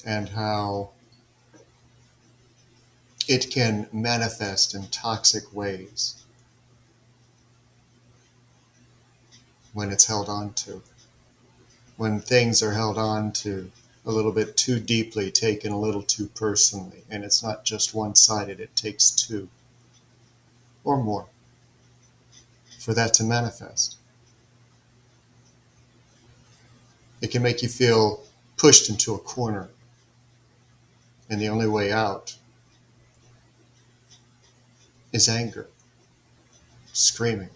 and how it can manifest in toxic ways when it's held on to. When things are held on to a little bit too deeply, taken a little too personally, and it's not just one-sided, it takes two or more for that to manifest. It can make you feel pushed into a corner, and the only way out is anger, screaming.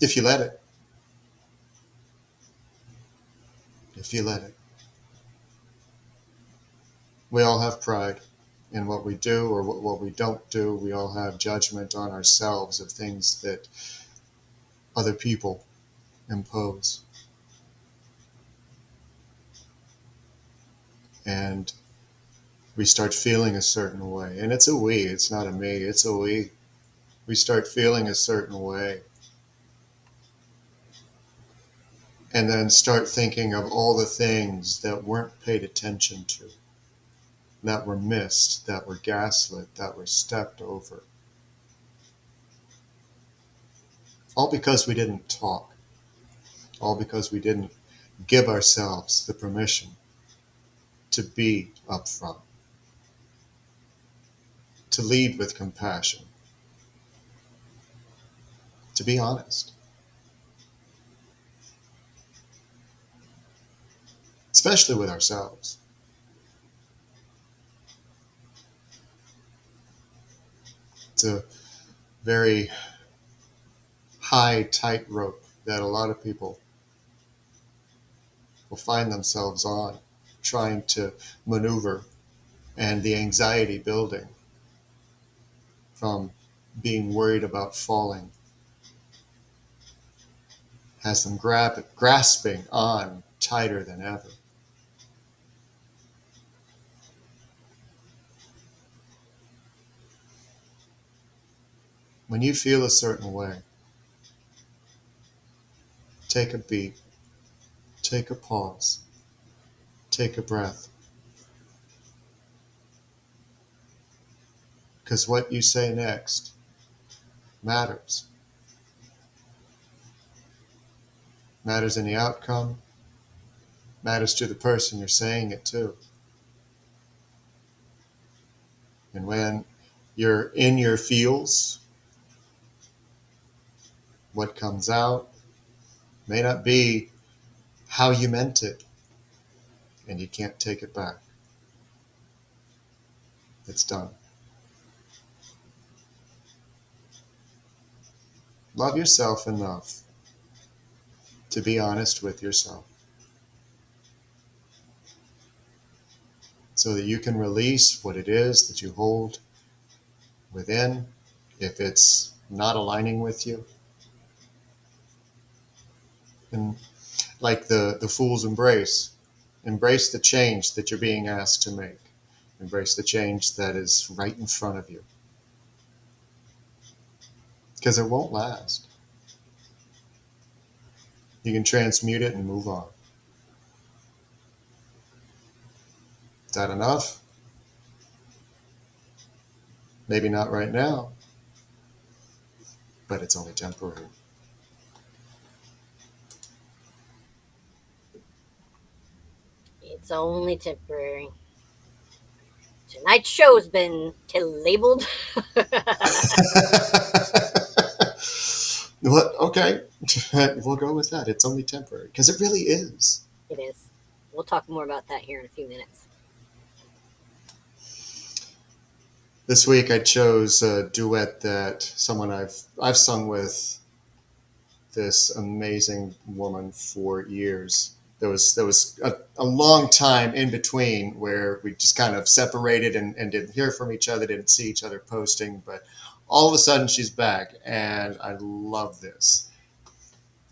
If you let it. If you let it. We all have pride in what we do or what we don't do. We all have judgment on ourselves of things that other people impose. And we start feeling a certain way. And it's a we, it's not a me, it's a we. We start feeling a certain way. And then start thinking of all the things that weren't paid attention to, that were missed, that were gaslit, that were stepped over. All because we didn't talk. All because we didn't give ourselves the permission to be upfront, to lead with compassion, to be honest. Especially with ourselves. It's a very high tightrope that a lot of people will find themselves on, trying to maneuver and the anxiety building from being worried about falling has them grasping on tighter than ever. When you feel a certain way, take a beat, take a pause, take a breath. Because what you say next matters. Matters in the outcome, matters to the person you're saying it to. And when you're in your feels, what comes out may not be how you meant it, and you can't take it back. It's done. Love yourself enough to be honest with yourself so that you can release what it is that you hold within if it's not aligning with you. And like the fool's embrace the change that you're being asked to make. Embrace the change that is right in front of you. Because it won't last. You can transmute it and move on. Is that enough? Maybe not right now, but it's only temporary. It's only temporary. Tonight's show's been labeled. What? Okay, we'll go with that. It's only temporary, because it really is. It is. We'll talk more about that here in a few minutes. This week I chose a duet that someone I've sung with, this amazing woman for years. There was a long time in between where we just kind of separated and didn't hear from each other, didn't see each other posting, but all of a sudden she's back, and I love this.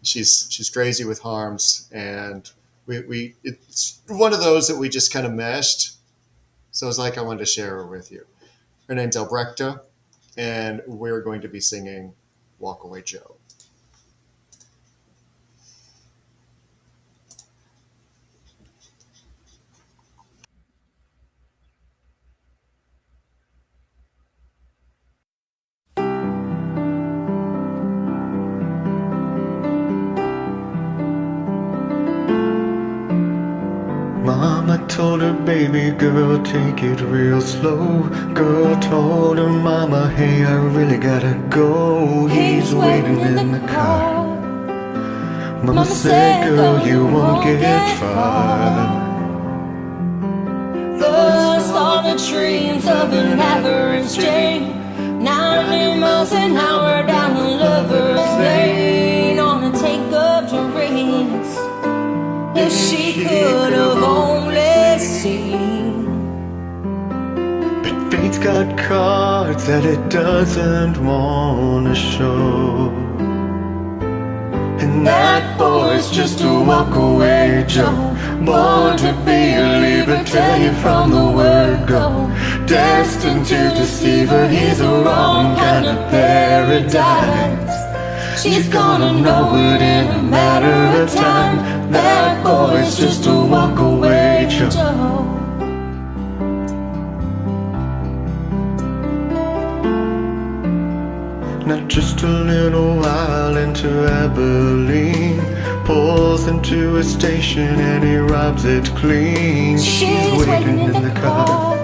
She's crazy with harms, and it's one of those that we just kind of meshed. So it's like I wanted to share her with you. Her name's Albrechta, and we're going to be singing Walk Away Joe. Mama told her, baby girl, take it real slow. Girl told her mama, hey, I really gotta go. He's waiting in the car. Mama said, girl, you won't get far. Lost all the dreams of an average Jane, 90 miles an hour down a lover's lane on a take of dreams. If she could have only seen. But fate's got cards that it doesn't wanna show. And that boy's just a walk away Joe, born to be a leaver, tell you from the word go. Destined to deceive her, he's a wrong kind of paradise. She's gonna know it in a matter of time. That boy's just a walk away Joe. Not just a little while into Abilene, pulls into a station and he robs it clean. She's waiting in the car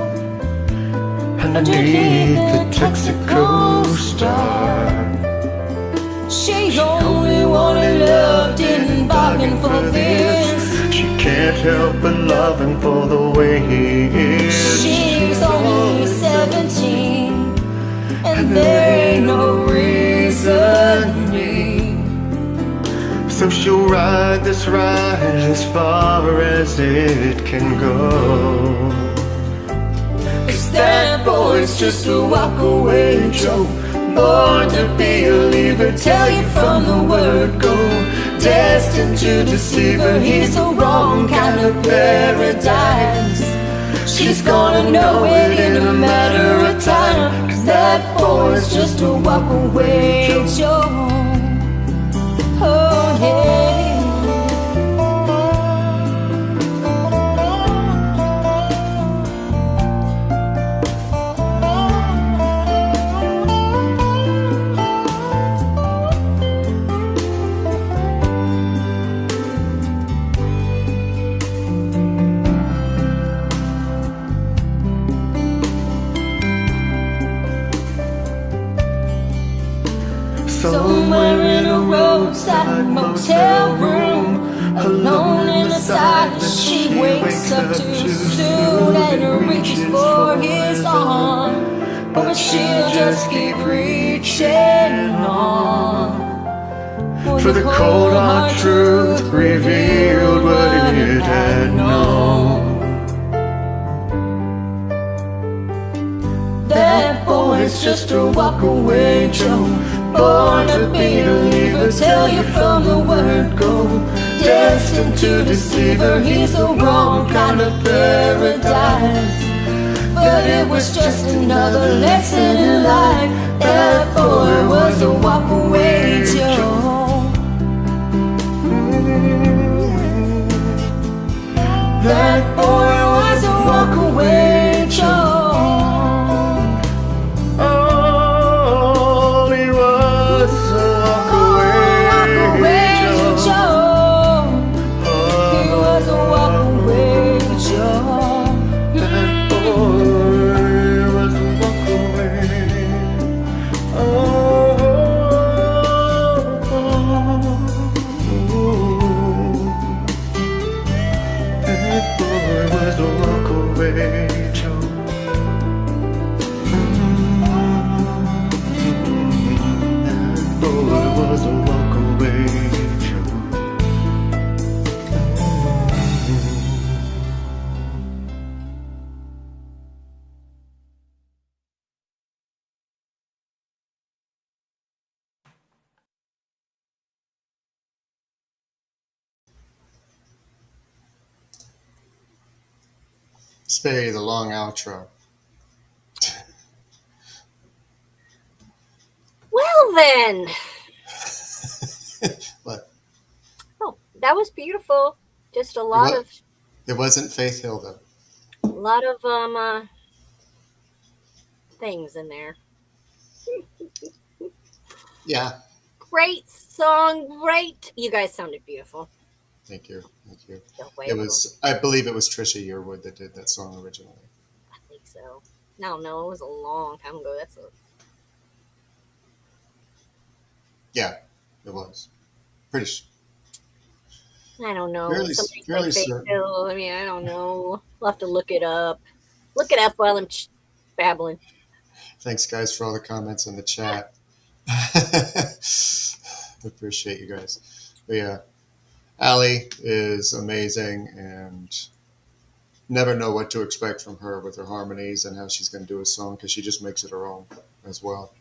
underneath the Texaco star. She only wanted love, didn't bargain for this. She can't help but love him for the way he is. She's only 17, and there ain't no reasoning. So she'll ride this ride as far as it can go. That boy's just a walk away Joe, born to be a leaver, tell you from the word go. Destined to deceive her, he's the wrong kind of paradise. She's gonna know it in a matter of time, 'cause that boy's just a walk away Joe. Oh yeah. Somewhere in a roadside motel room, alone in the silence, she wakes up too soon and reaches for his arm, but she'll just keep reaching on. For the cold hard truth revealed what it had known. That boy's just a walk away Joe, born to be a leaver, tell you from the word go. Destined to deceive her, he's the wrong kind of paradise. But it was just another lesson in life. That boy was a walk away Joe. That boy was a walk away Joe. Spay the long outro. Well then. What? Oh, that was beautiful. Just a lot of It wasn't Faith Hill though. things in there. Yeah. Great song, great. You guys sounded beautiful. Thank you. Thank you. Way It was, I believe it was Trisha Yearwood that did that song originally. I think so. No, it was a long time ago. Yeah, it was. Pretty sure. I don't know. Fairly Somebody's like certain. Bill. I mean, I don't know. We'll have to look it up. Look it up while I'm babbling. Thanks, guys, for all the comments in the chat. Appreciate you guys. But yeah, Allie is amazing, and never know what to expect from her with her harmonies and how she's going to do a song, because she just makes it her own as well.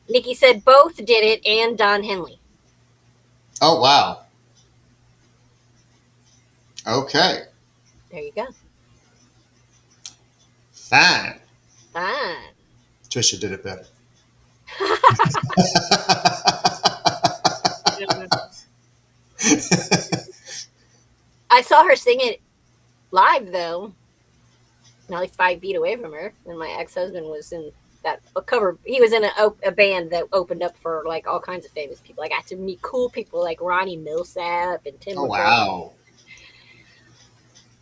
Nikki said both did it, and Don Henley. Oh, wow. Okay. There you go. Fine. Fine. Trisha did it better. I saw her sing it live, though. Not like 5 feet away from her. And my ex-husband was in that cover. He was in a band that opened up for like all kinds of famous people. I got to meet cool people like Ronnie Millsap and Tim. Oh, wow.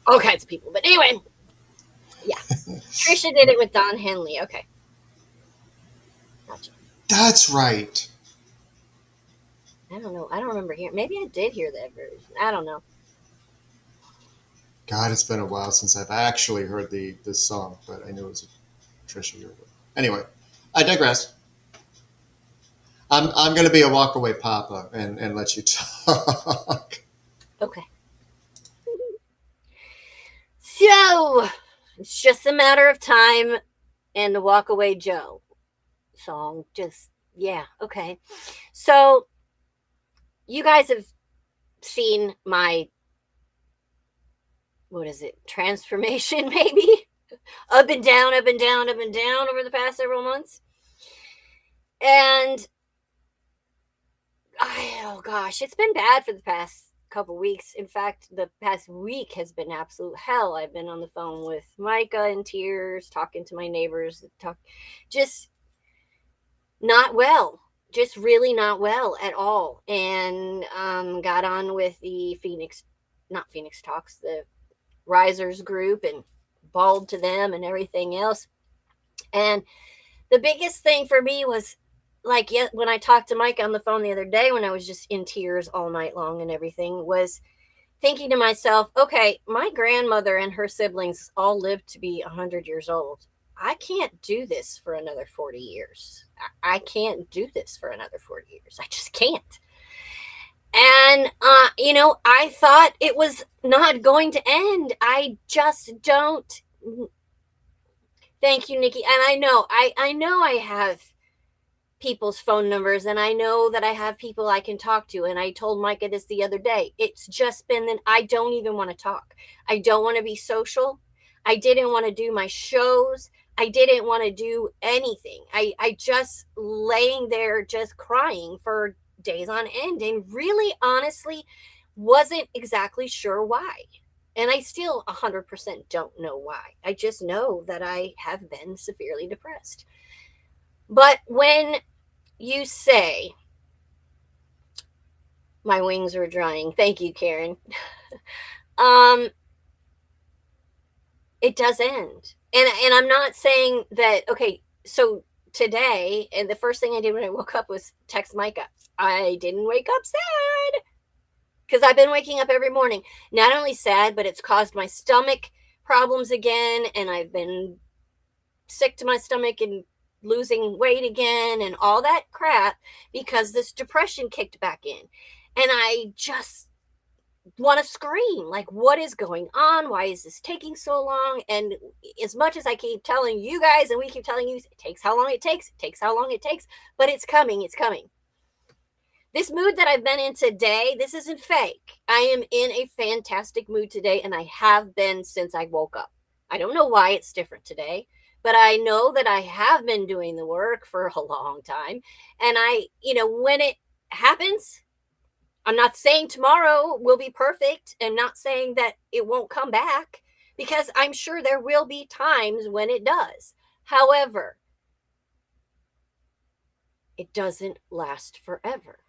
All kinds of people. But anyway, yeah. Trisha did it with Don Henley. Okay. Gotcha. That's right. I don't know. I don't remember hearing. Maybe I did hear that version. I don't know. God, it's been a while since I've actually heard this song, but I knew it was Trisha Yearwood. Anyway, I digress. I'm going to be a walkaway papa and let you talk. Okay. So, it's just a matter of time and the Walk Away Joe song. Just, yeah, okay. So you guys have seen my, what is it, transformation maybe? Up and down, up and down, up and down over the past several months. And oh gosh, it's been bad for the past couple weeks. In fact, the past week has been absolute hell. I've been on the phone with Micah in tears, talking to my neighbors, just not well, just really not well at all. And got on with the not Phoenix Talks, the Risers group, and bawled to them and everything else. And the biggest thing for me was, like, when I talked to Mike on the phone the other day, when I was just in tears all night long and everything, was thinking to myself, okay, my grandmother and her siblings all lived to be 100 years old. I can't do this for another 40 years. I can't do this for another 40 years. I just can't. And, I thought it was not going to end. I just don't. Thank you, Nikki. And I know I have people's phone numbers, and I know that I have people I can talk to. And I told Micah this the other day. It's just been that I don't even want to talk. I don't want to be social. I didn't want to do my shows. I didn't want to do anything. I just laying there just crying for days on end, and really honestly wasn't exactly sure why. And I still 100% don't know why. I just know that I have been severely depressed. But when you say, my wings are drying, thank you, Karen. It does end. And I'm not saying that, okay, so today, and the first thing I did when I woke up was text Micah. I didn't wake up sad, because I've been waking up every morning, not only sad, but it's caused my stomach problems again, and I've been sick to my stomach and losing weight again and all that crap because this depression kicked back in. And I just want to scream, like, what is going on? Why is this taking so long? And as much as I keep telling you guys, and we keep telling you, it takes how long it takes, but it's coming, it's coming. This mood that I've been in today, this isn't fake. I am in a fantastic mood today, and I have been since I woke up. I don't know why it's different today, but I know that I have been doing the work for a long time. And when it happens, I'm not saying tomorrow will be perfect, and not saying that it won't come back, because I'm sure there will be times when it does. However, it doesn't last forever.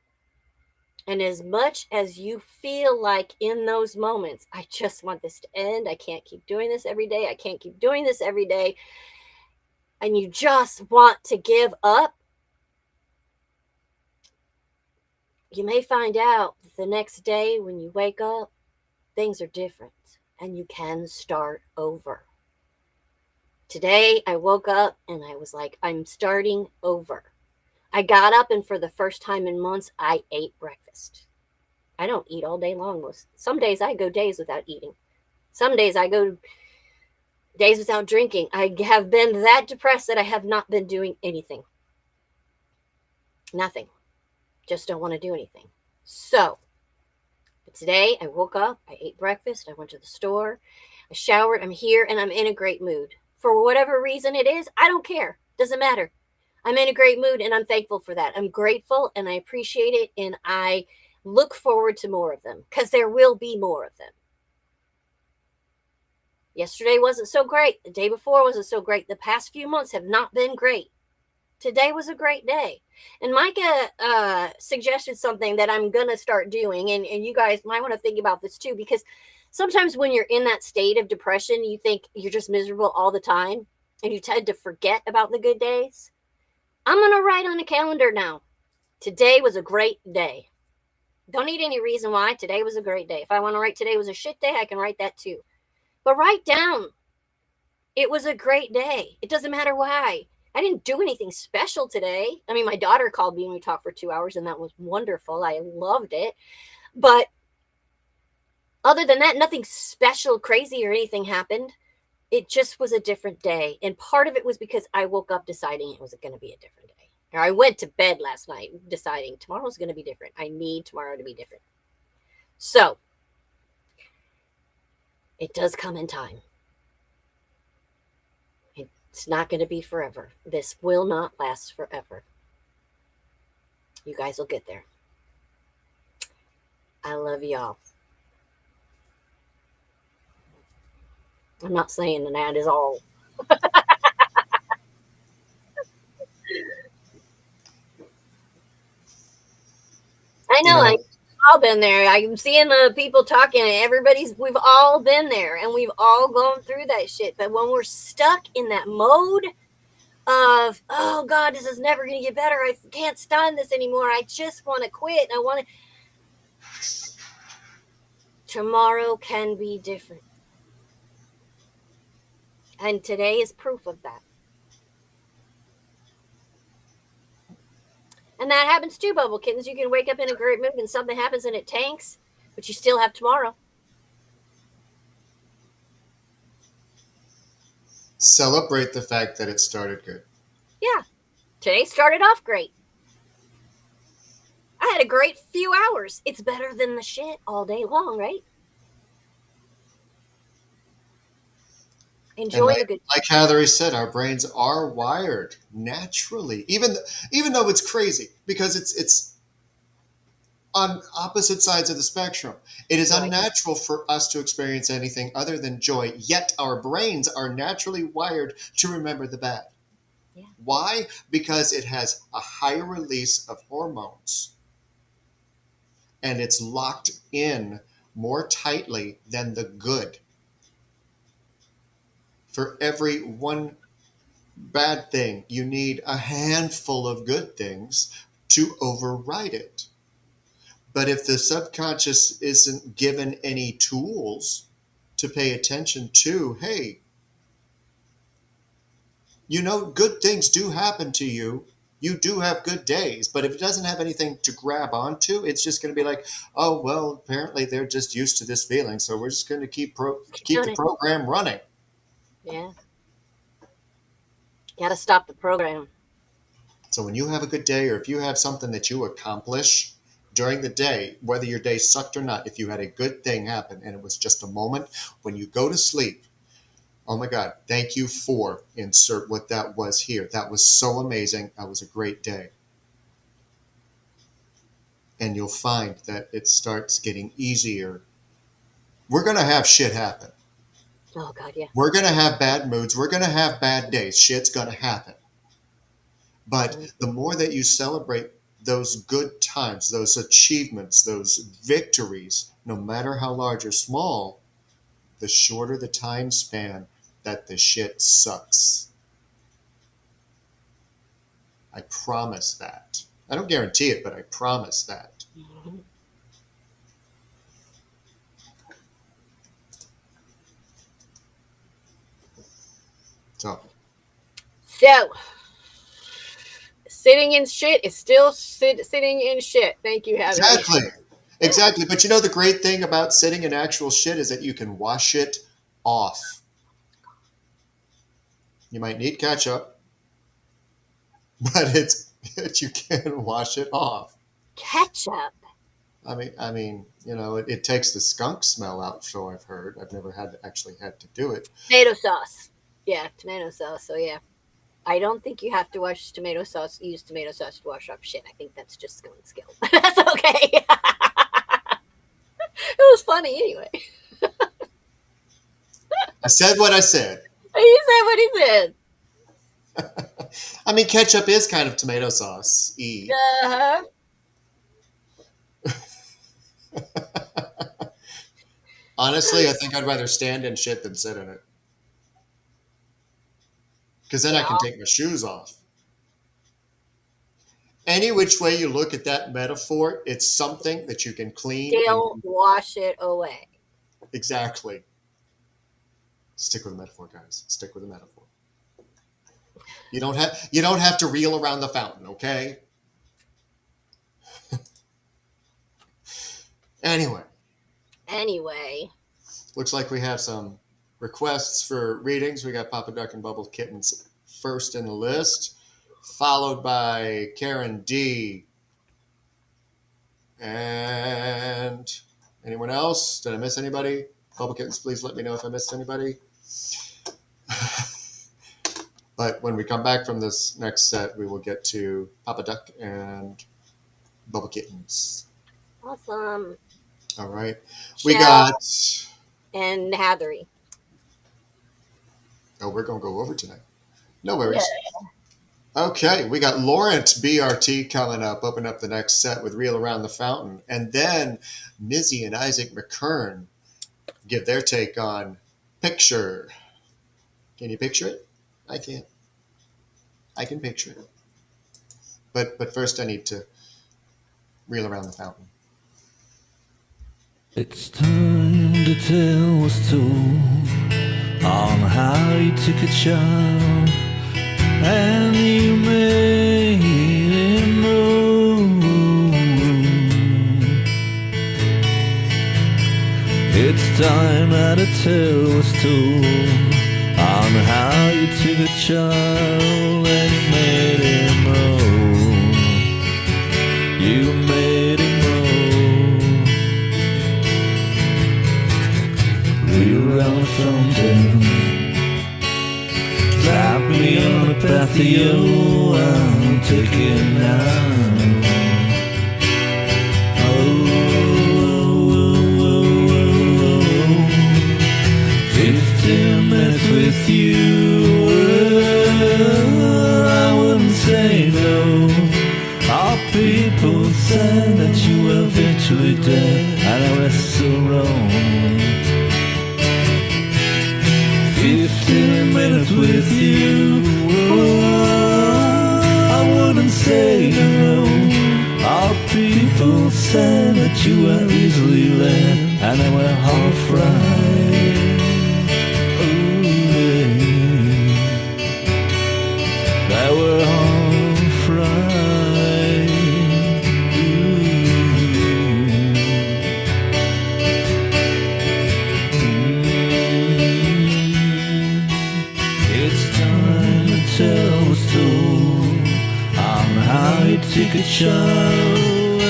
And as much as you feel like in those moments, I just want this to end, I can't keep doing this every day, I can't keep doing this every day, and you just want to give up, you may find out that the next day when you wake up, things are different and you can start over. Today, I woke up and I was like, I'm starting over. I got up, and for the first time in months, I ate breakfast. I don't eat all day long. Some days I go days without eating. Some days I go days without drinking. I have been that depressed that I have not been doing anything. Nothing. Just don't want to do anything. So, but today I woke up, I ate breakfast, I went to the store, I showered, I'm here, and I'm in a great mood. For whatever reason it is, I don't care. Doesn't matter. I'm in a great mood, and I'm thankful for that. I'm grateful, and I appreciate it, and I look forward to more of them, because there will be more of them. Yesterday wasn't so great. The day before wasn't so great. The past few months have not been great. Today was a great day. And Micah suggested something that I'm going to start doing, and you guys might want to think about this too, because sometimes when you're in that state of depression, you think you're just miserable all the time, and you tend to forget about the good days. I'm going to write on a calendar now. Today was a great day. Don't need any reason why. Today was a great day. If I want to write today was a shit day, I can write that too. But write down, it was a great day. It doesn't matter why. I didn't do anything special today. I mean, my daughter called me and we talked for 2 hours, and that was wonderful. I loved it. But other than that, nothing special, crazy, or anything happened. It just was a different day. And part of it was because I woke up deciding it was going to be a different day. Or I went to bed last night deciding tomorrow's going to be different. I need tomorrow to be different. So it does come in time. It's not going to be forever. This will not last forever. You guys will get there. I love y'all. I'm not saying that is all. I know, I've all been there. I'm seeing the people talking, and we've all been there, and we've all gone through that shit. But when we're stuck in that mode of, oh God, this is never going to get better. I can't stand this anymore. I just want to quit. I want to. Tomorrow can be different. And today is proof of that. And that happens too, Bubble Kittens. You can wake up in a great mood and something happens and it tanks, but you still have tomorrow. Celebrate the fact that it started good. Yeah. Today started off great. I had a great few hours. It's better than the shit all day long, right? Enjoy the good. Like Heather said, our brains are wired naturally, even though it's crazy because it's on opposite sides of the spectrum. It is unnatural for us to experience anything other than joy, yet our brains are naturally wired to remember the bad. Yeah. Why? Because it has a higher release of hormones and it's locked in more tightly than the good. For every one bad thing, you need a handful of good things to override it. But if the subconscious isn't given any tools to pay attention to, hey, good things do happen to you. You do have good days. But if it doesn't have anything to grab onto, it's just going to be like, oh, well, apparently they're just used to this feeling. So we're just going to keep the program running. Yeah. Got to stop the program. So when you have a good day or if you have something that you accomplish during the day, whether your day sucked or not, if you had a good thing happen and it was just a moment, when you go to sleep, oh my God, thank you for insert what that was here. That was so amazing. That was a great day. And you'll find that it starts getting easier. We're going to have shit happen. Oh God, yeah. We're going to have bad moods. We're going to have bad days. Shit's going to happen. But the more that you celebrate those good times, those achievements, those victories, no matter how large or small, the shorter the time span that the shit sucks. I promise that. I don't guarantee it, but I promise that. Mm-hmm. So, sitting in shit is still sitting in shit. Thank you, Heather. Exactly. But the great thing about sitting in actual shit is that you can wash it off. You might need ketchup, but you can wash it off. Ketchup? I mean, it takes the skunk smell out, so I've heard. I've never had to do it. Tomato sauce. Yeah, tomato sauce. So yeah. I don't think you have to use tomato sauce to wash off shit. I think that's just skill. That's okay. It was funny anyway. I said what I said. He said what he said. I mean, ketchup is kind of tomato sauce. Uh-huh. Honestly, I think I'd rather stand in shit than sit in it. Because then I can take my shoes off. Any which way you look at that metaphor, it's something that you can clean. Still wash it away. Exactly. Stick with the metaphor, guys. Stick with the metaphor. You don't have to reel around the fountain, okay? Anyway. Anyway. Looks like we have some requests for readings. We got Papa Duck and Bubble Kittens first in the list, followed by Karen D. And anyone else? Did I miss anybody? Bubble Kittens, please let me know if I missed anybody. But when we come back from this next set, we will get to Papa Duck and Bubble Kittens. Awesome. All right. We Shell got... and Hathery. Oh, we're going to go over tonight. No worries. Okay, we got Laurent BRT coming up, open up the next set with Reel Around the Fountain. And then Mizzy and Isaac McKern give their take on Picture. Can you picture it? I can't. I can picture it. But first I need to reel around the fountain. It's time to tell what's told on how you took a child and you made him move. It's time now to tell what's told on how you took a child and you made him move. You made him move. Reel around the fountain, slap me on the patio, I'll take it now. Oh, 15 minutes with you, I wouldn't say no. All people said that you were virtually dead, and I was so wrong. 15 minutes with you, I wouldn't say no. All people said that you were easily led, and they were half right. They were half right. It's time to tell the story on how you took a child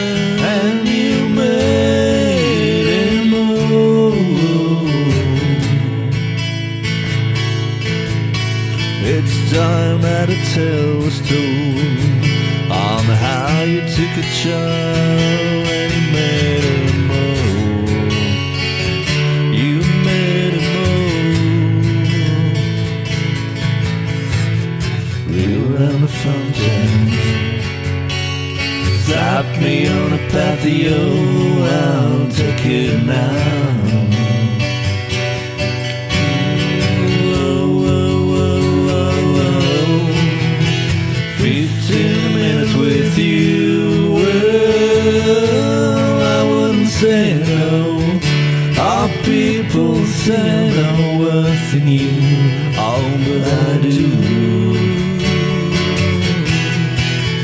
and you made him move. It's time now to tell the story on how you took a child and you made him move. You made him move. Reel around the fountain, slap me on a patio, I'll take it now. 15 minutes with you, well, I wouldn't say no. All people say no worth in you, all but I do.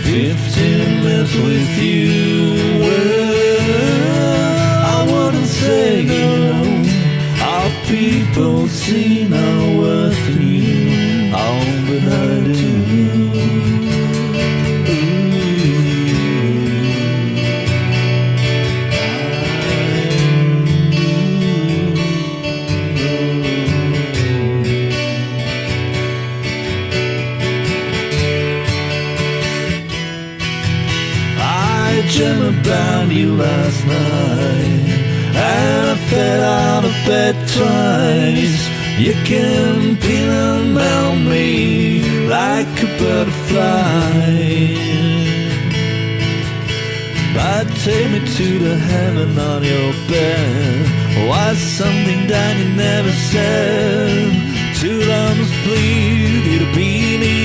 15 minutes with you, well, I wouldn't say no. All people see no worth in you, all but I do. Dreamt about you last night, and I fell out of bed twice. You can pin on me like a butterfly, but take me to the heaven on your bed. Why something that you never said? Two lungs plead you to be me,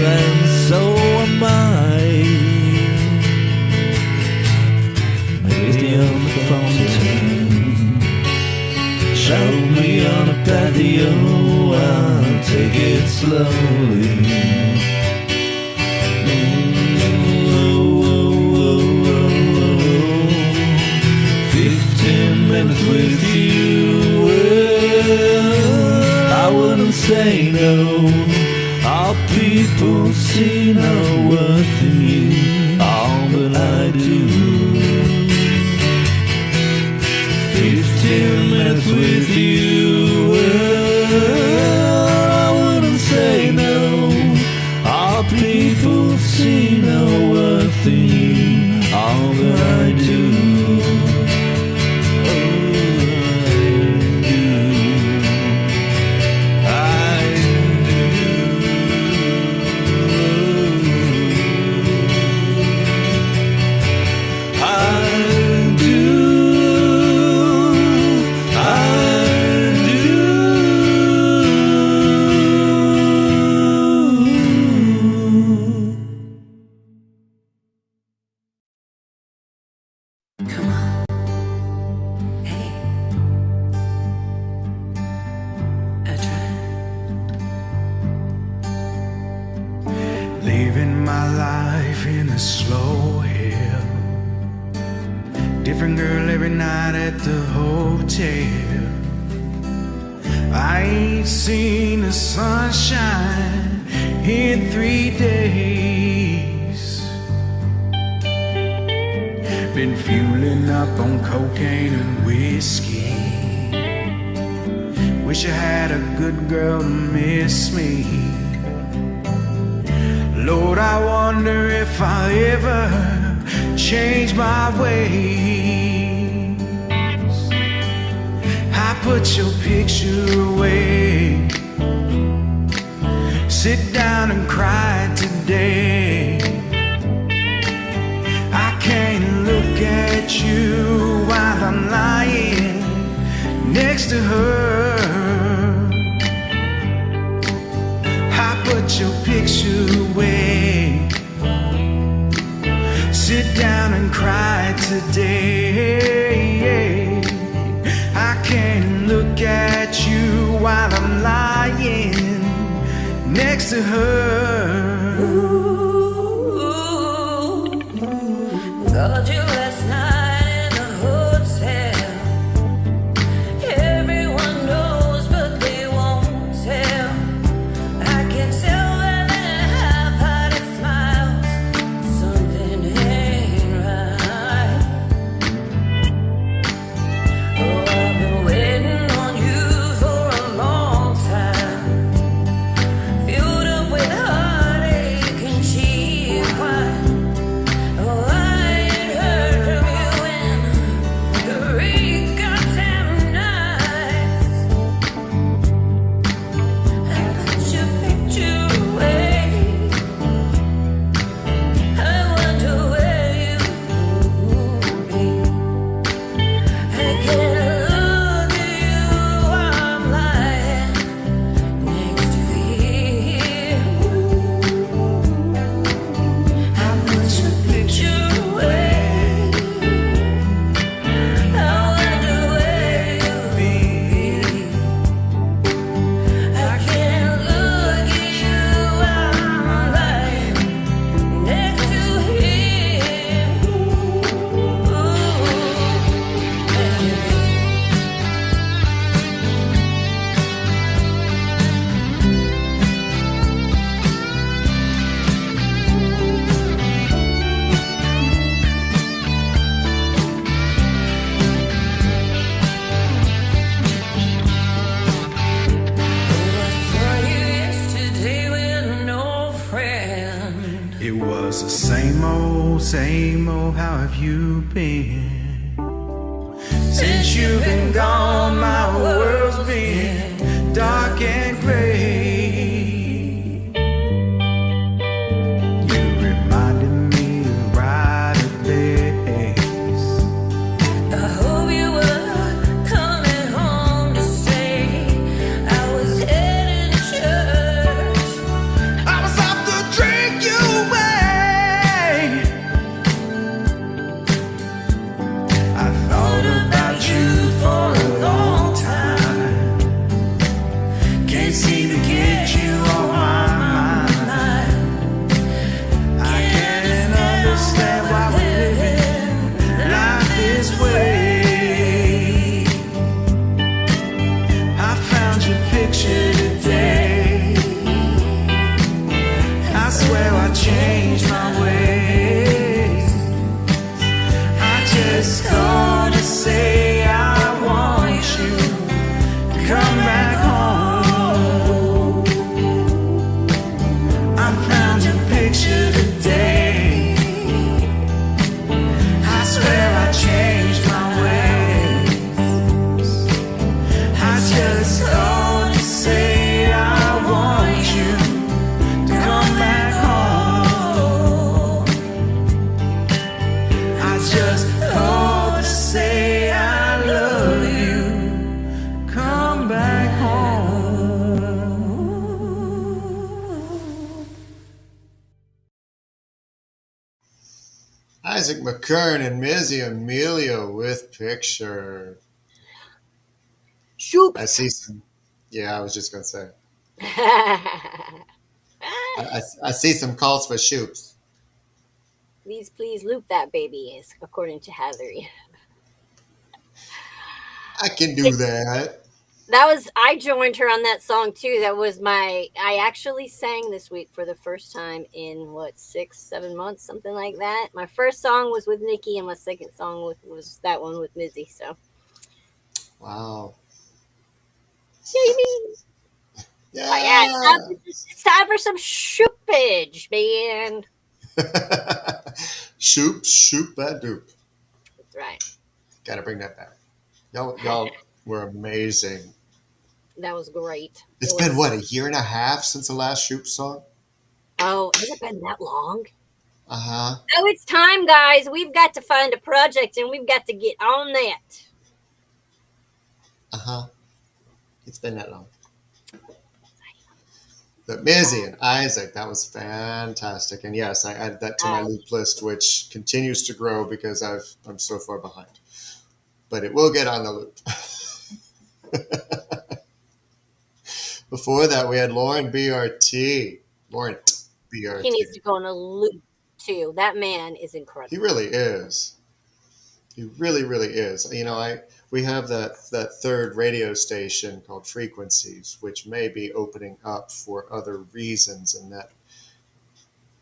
and so am I. On the fountain, show me on a patio, I'll take it slowly. 15 minutes with you, well, see no worth in you, all that I do. 15 minutes with you, well, I wouldn't say no. All people see no worth in you, all that I do. Living my life in a slow hill. Different girl every night at the hotel. I ain't seen the sunshine in 3 days. Been fueling up on cocaine and whiskey. Wish I had a good girl to miss me. Lord, I wonder if I ever change my ways. I put your picture away. Sit down and cry today. I can't look at you while I'm lying next to her. I put your picture away. Sit down and cry today. I can't look at you while I'm lying next to her. Ooh, called you last night in the hotel. Everyone knows, but they won't tell. I can tell by their half-hearted smiles something ain't right. Oh, I've been waiting on you for a long time. Filled up with heartache and cheap wine. Oh, I ain't heard from you in 3 goddamn nights. I put your picture away. I wonder where you've been. I can't look at you while I'm lying next to you. I put your picture away. I wonder where you've been. I can't look at you while I'm lying next to him. I saw you yesterday with no friend. It was the same old, how have you been? Since you've been gone, my world's been dark and gray. You reminded me of brighter days. I hope you were coming home to stay. I was heading to church. I was off to drink you away. I thought about you for a long time. Can't see the just called to say I want you to come back home. I found your picture today. I swear I changed my ways. I just called to say I want you to come back home. I just called to say I love you. Come back home. Isaac McKern and Mizzy Amelia with Picture. Shoop. I see some. Yeah, I was just gonna say. I see some calls for shoops. Please loop that baby, is according to Heather. I can do that. I joined her on that song too. I actually sang this week for the first time in 6-7 months, something like that. My first song was with Nikki, and my second song was that one with Mizzy. So Wow. yeah, it's time for some shoopage, man. Shoop a doop. That's right. Gotta bring that back. Y'all were amazing. That was great. It's been what, a year and a half since the last Shoop song? Oh, has it been that long? Uh-huh. Oh, it's time, guys. We've got to find a project, and we've got to get on that. Uh-huh. It's been that long. But Mizzy and Isaac, that was fantastic. And yes, I added that to my loop list, which continues to grow because I'm so far behind. But it will get on the loop. Before that, we had Lauren BRT. Lauren BRT. He needs to go on a loop, too. That man is incredible. He really is. He really, really is. You know, we have that third radio station called Frequencies, which may be opening up for other reasons, and that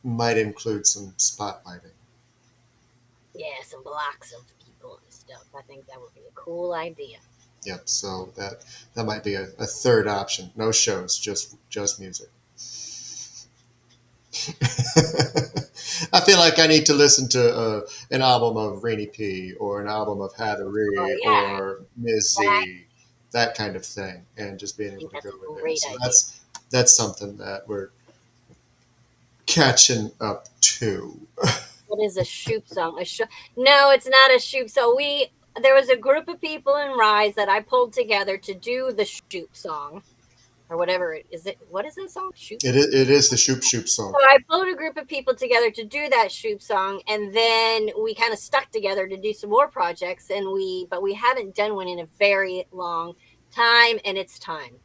might include some spotlighting. Yeah, some blocks of people and stuff. I think that would be a cool idea. Yep. So that might be a third option. No shows, just music. I feel like I need to listen to an album of Rainy P or an album of Heather or Mizzy, that kind of thing, and just being able to go with it. So that's something that we're catching up to. What is a Shoop song? No, it's not a Shoop song. There was a group of people in Rise that I pulled together to do the Shoop song. Or whatever it is. What is that song? Shoop? It is the Shoop song. So I pulled a group of people together to do that Shoop song, and then we kind of stuck together to do some more projects, but we haven't done one in a very long time, and it's time.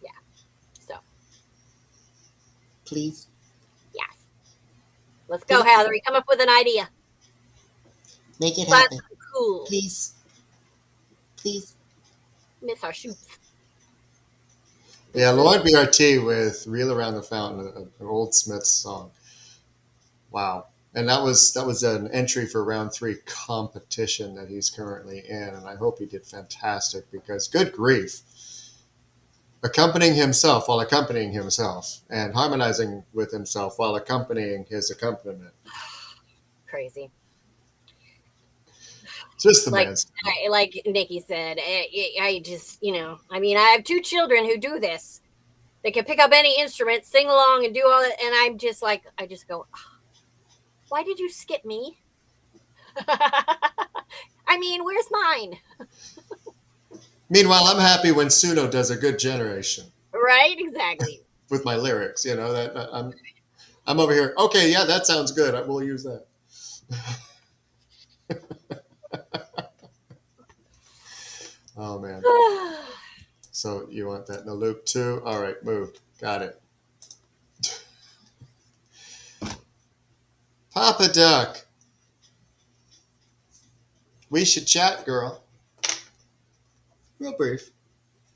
Yeah. So. Please. Yes. Let's go, Heather. Come up with an idea. Make it happen. Cool. Please. Miss our Shoops. Yeah, Lauren BRT with "Reel Around the Fountain," an old Smiths song. Wow, and that was an entry for round 3 competition that he's currently in, and I hope he did fantastic because good grief, accompanying himself while accompanying himself and harmonizing with himself while accompanying his accompaniment. Crazy. Just the man. Like Nikki said, I just, I have 2 children who do this. They can pick up any instrument, sing along, and do all that. And I'm just like, I just go, why did you skip me? I mean, where's mine? Meanwhile, I'm happy when Suno does a good generation. Right? Exactly. With my lyrics, that I'm over here. Okay, yeah, that sounds good. We'll use that. Oh, man. So you want that in the loop too? All right, moved. Got it. Papa Duck. We should chat, girl. Real brief.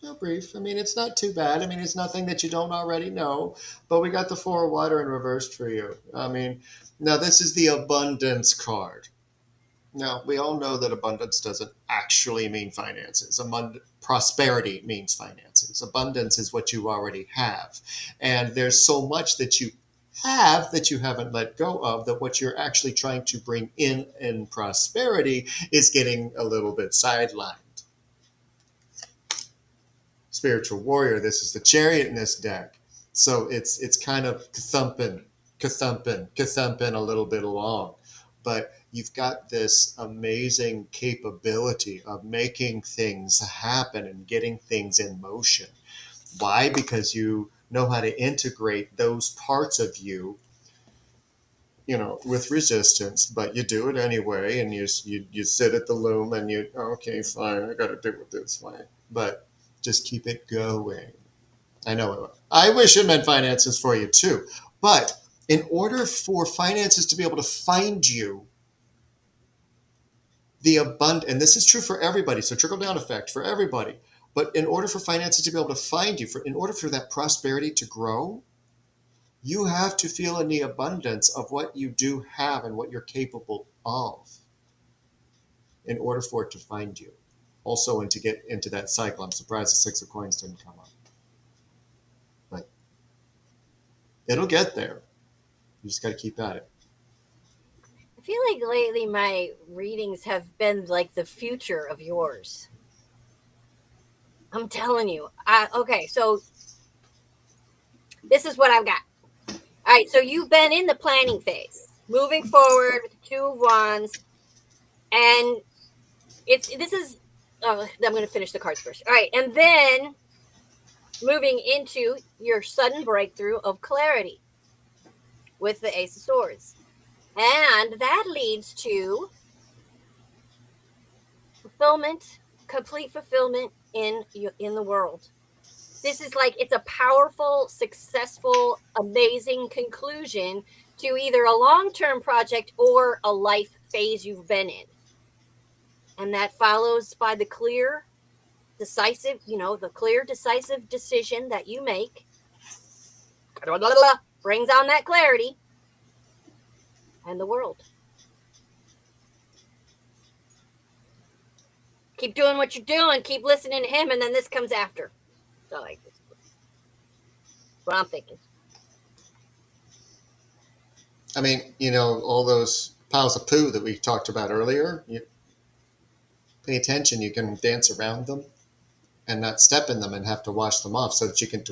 I mean, it's not too bad. I mean, it's nothing that you don't already know. But we got the 4 water in reversed for you. I mean, now this is the abundance card. Now, we all know that abundance doesn't actually mean finances. Prosperity means finances. Abundance is what you already have. And there's so much that you have that you haven't let go of, that what you're actually trying to bring in prosperity is getting a little bit sidelined. Spiritual warrior, this is the chariot in this deck. So it's kind of kathumping a little bit along. But you've got this amazing capability of making things happen and getting things in motion. Why? Because you know how to integrate those parts of you, with resistance, but you do it anyway, and you sit at the loom and okay, fine, I got to do it this way, but just keep it going. I know it will. I wish it meant finances for you too, but in order for finances to be able to find you, and this is true for everybody, so trickle down effect for everybody. But in order for finances to be able to find you, in order for that prosperity to grow, you have to feel in the abundance of what you do have and what you're capable of in order for it to find you. Also, and to get into that cycle. I'm surprised the Six of Coins didn't come up. But it'll get there. You just got to keep at it. I feel like lately my readings have been like the future of yours. I'm telling you. Okay, so this is what I've got. All right, so you've been in the planning phase, moving forward with the Two of Wands, and I'm going to finish the cards first. All right, and then moving into your sudden breakthrough of clarity with the Ace of Swords. And that leads to fulfillment, complete fulfillment in the world. This is like, it's a powerful, successful, amazing conclusion to either a long-term project or a life phase you've been in. And that follows by the clear, decisive decision that you make. Brings on that clarity and the world. Keep doing what you're doing. Keep listening to him, and then this comes after. So like this. What I'm thinking. I mean, all those piles of poo that we talked about earlier, you pay attention, you can dance around them and not step in them and have to wash them off so that you can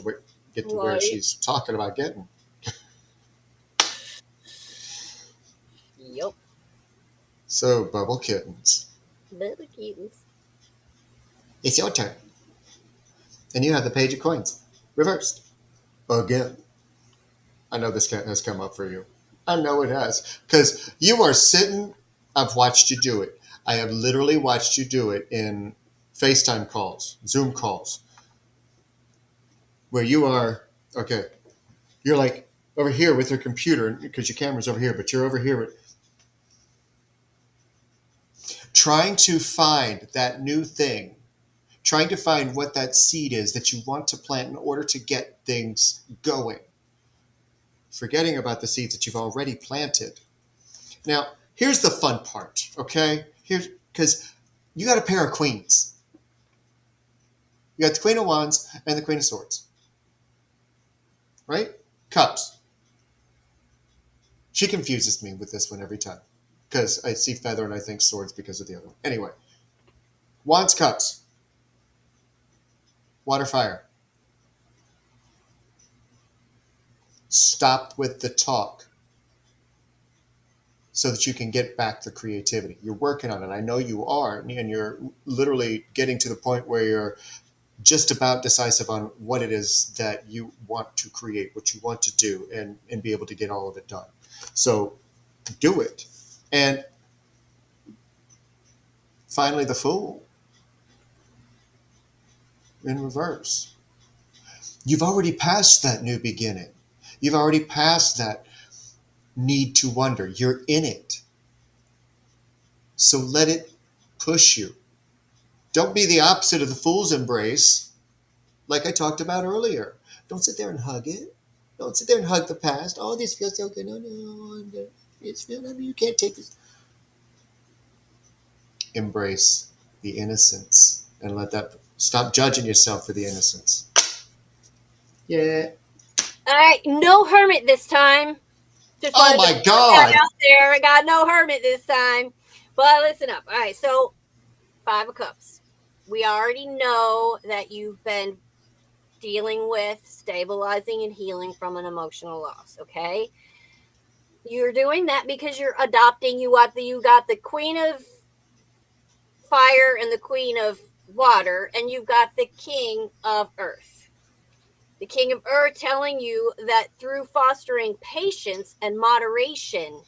get to where she's talking about getting. Yep. So, Bubble Kittens. Bubble Kittens. It's your turn. And you have the Page of Coins. Reversed. Again. I know this has come up for you. I know it has. Because you are sitting, I've watched you do it. I have literally watched you do it in FaceTime calls, Zoom calls, where you are, okay, you're like over here with your computer because your camera's over here, but you're over here trying to find that new thing, trying to find what that seed is that you want to plant in order to get things going. Forgetting about the seeds that you've already planted. Now, here's the fun part, okay? Because you got a pair of queens. You got the Queen of Wands and the Queen of Swords. Right? Cups. She confuses me with this one every time. Because I see feather and I think swords because of the other one. Anyway. Wands, cups. Water, fire. Stop with the talk so that you can get back to creativity. You're working on it. I know you are. And you're literally getting to the point where you're just about decisive on what it is that you want to create, what you want to do, and be able to get all of it done. So do it. And finally, the Fool in reverse. You've already passed that new beginning. You've already passed that need to wonder. You're in it. So let it push you. Don't be the opposite of the Fool's embrace, like I talked about earlier. Don't sit there and hug it. Don't sit there and hug the past. Oh, this feels so good. Oh, no. You can't take this. embrace the innocence and let that stop judging yourself for the innocence. Yeah. All right, no hermit this time. Just Oh wanted my to put God. that out there. I got no hermit this time. But listen up. All right, so 5 of Cups. We already know that you've been dealing with stabilizing and healing from an emotional loss, okay? You're doing that because you're adopting. You got the Queen of Fire and the Queen of Water, and you've got the King of Earth. The King of Earth telling you that through fostering patience and moderation,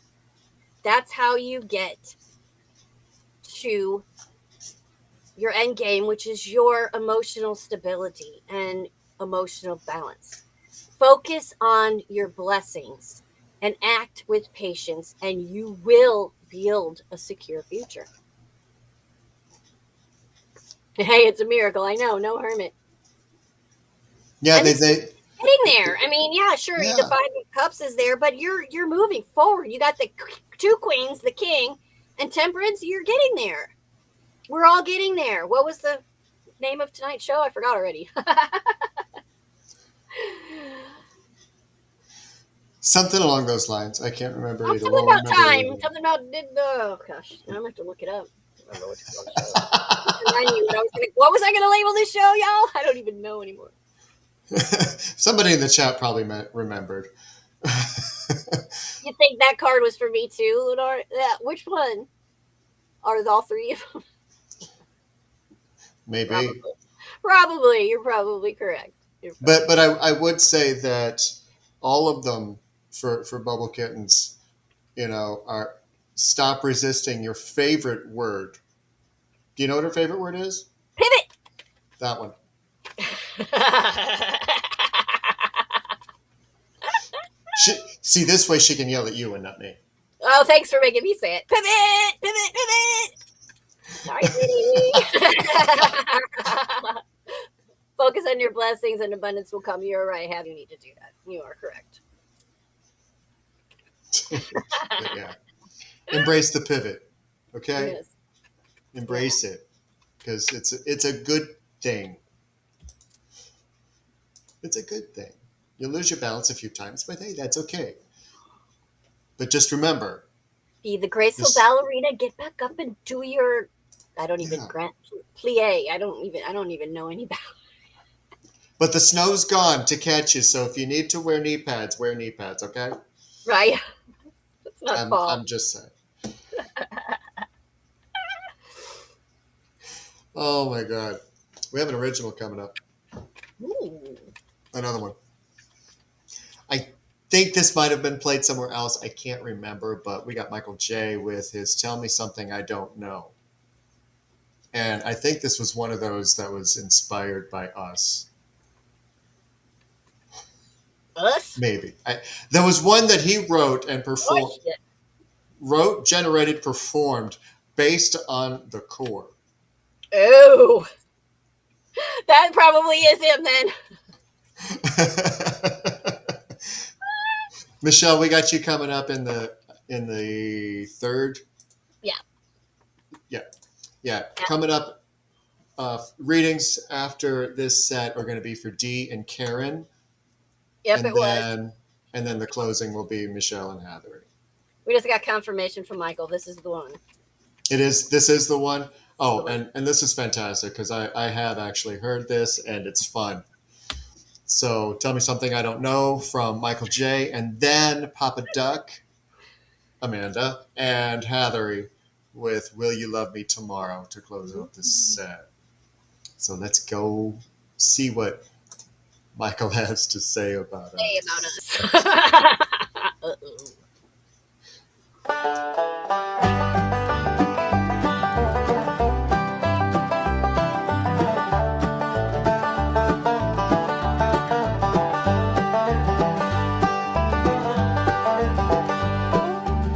that's how you get to your end game, which is your emotional stability and emotional balance. Focus on your blessings and act with patience, and you will build a secure future. Hey, it's a miracle. I know. No hermit. Yeah, And they getting there. I mean, yeah, sure. Yeah. The 5 of Cups is there, but you're moving forward. You got the 2 queens, the king, and Temperance. You're getting there. We're all getting there. What was the name of tonight's show? I forgot already. something along those lines. I can't remember either. Something We'll about remember time. later. Something about oh gosh. Now I'm gonna have to look it up. I don't know what the show. What was I gonna label this show, y'all? I don't even know anymore. Somebody in the chat probably remembered. You think that card was for me too, Lunaria? Yeah, which one? Are all 3 of them? Maybe. Probably. You're probably correct. But I would say that all of them for Bubble Kittens, are stop resisting your favorite word. Do you know what her favorite word is? Pivot. That one. See, this way she can yell at you and not me. Oh, thanks for making me say it. Pivot, pivot, pivot. Sorry, sweetie. Focus on your blessings and abundance will come. You're right. How do you need to do that? You are correct. Yeah. Embrace the pivot. Okay? Yes. Embrace it. Because it's a good thing. It's a good thing. You'll lose your balance a few times, but hey, that's okay. But just remember. Be the graceful ballerina. Get back up and do your. I don't even plie. I don't even know any ballet. But the snow's gone to catch you, so if you need to wear knee pads, okay? Right. That's not fall. I'm just saying. Oh my God. We have an original coming up. Ooh. Another one. I think this might have been played somewhere else. I can't remember, but we got Michael J with his Tell Me Something I Don't Know. And I think this was one of those that was inspired by us. Us? Maybe. There was one that he wrote and performed. Wrote, generated, performed based on the core. Oh. That probably is him then. Michelle, we got you coming up in the third. Yeah. Coming up, readings after this set are going to be for Dee and Karen. Yep, and was. And then the closing will be Michelle and Heather. We just got confirmation from Michael. This is the one. It is. This is the one. Oh, and this is fantastic because I have actually heard this and it's fun. So Tell Me Something I Don't Know from Michael J. And then Papa Duck, Amanda, and Heathery with Will You Love Me Tomorrow to close out this set. So let's go see what Michael has to say about us. Uh-oh.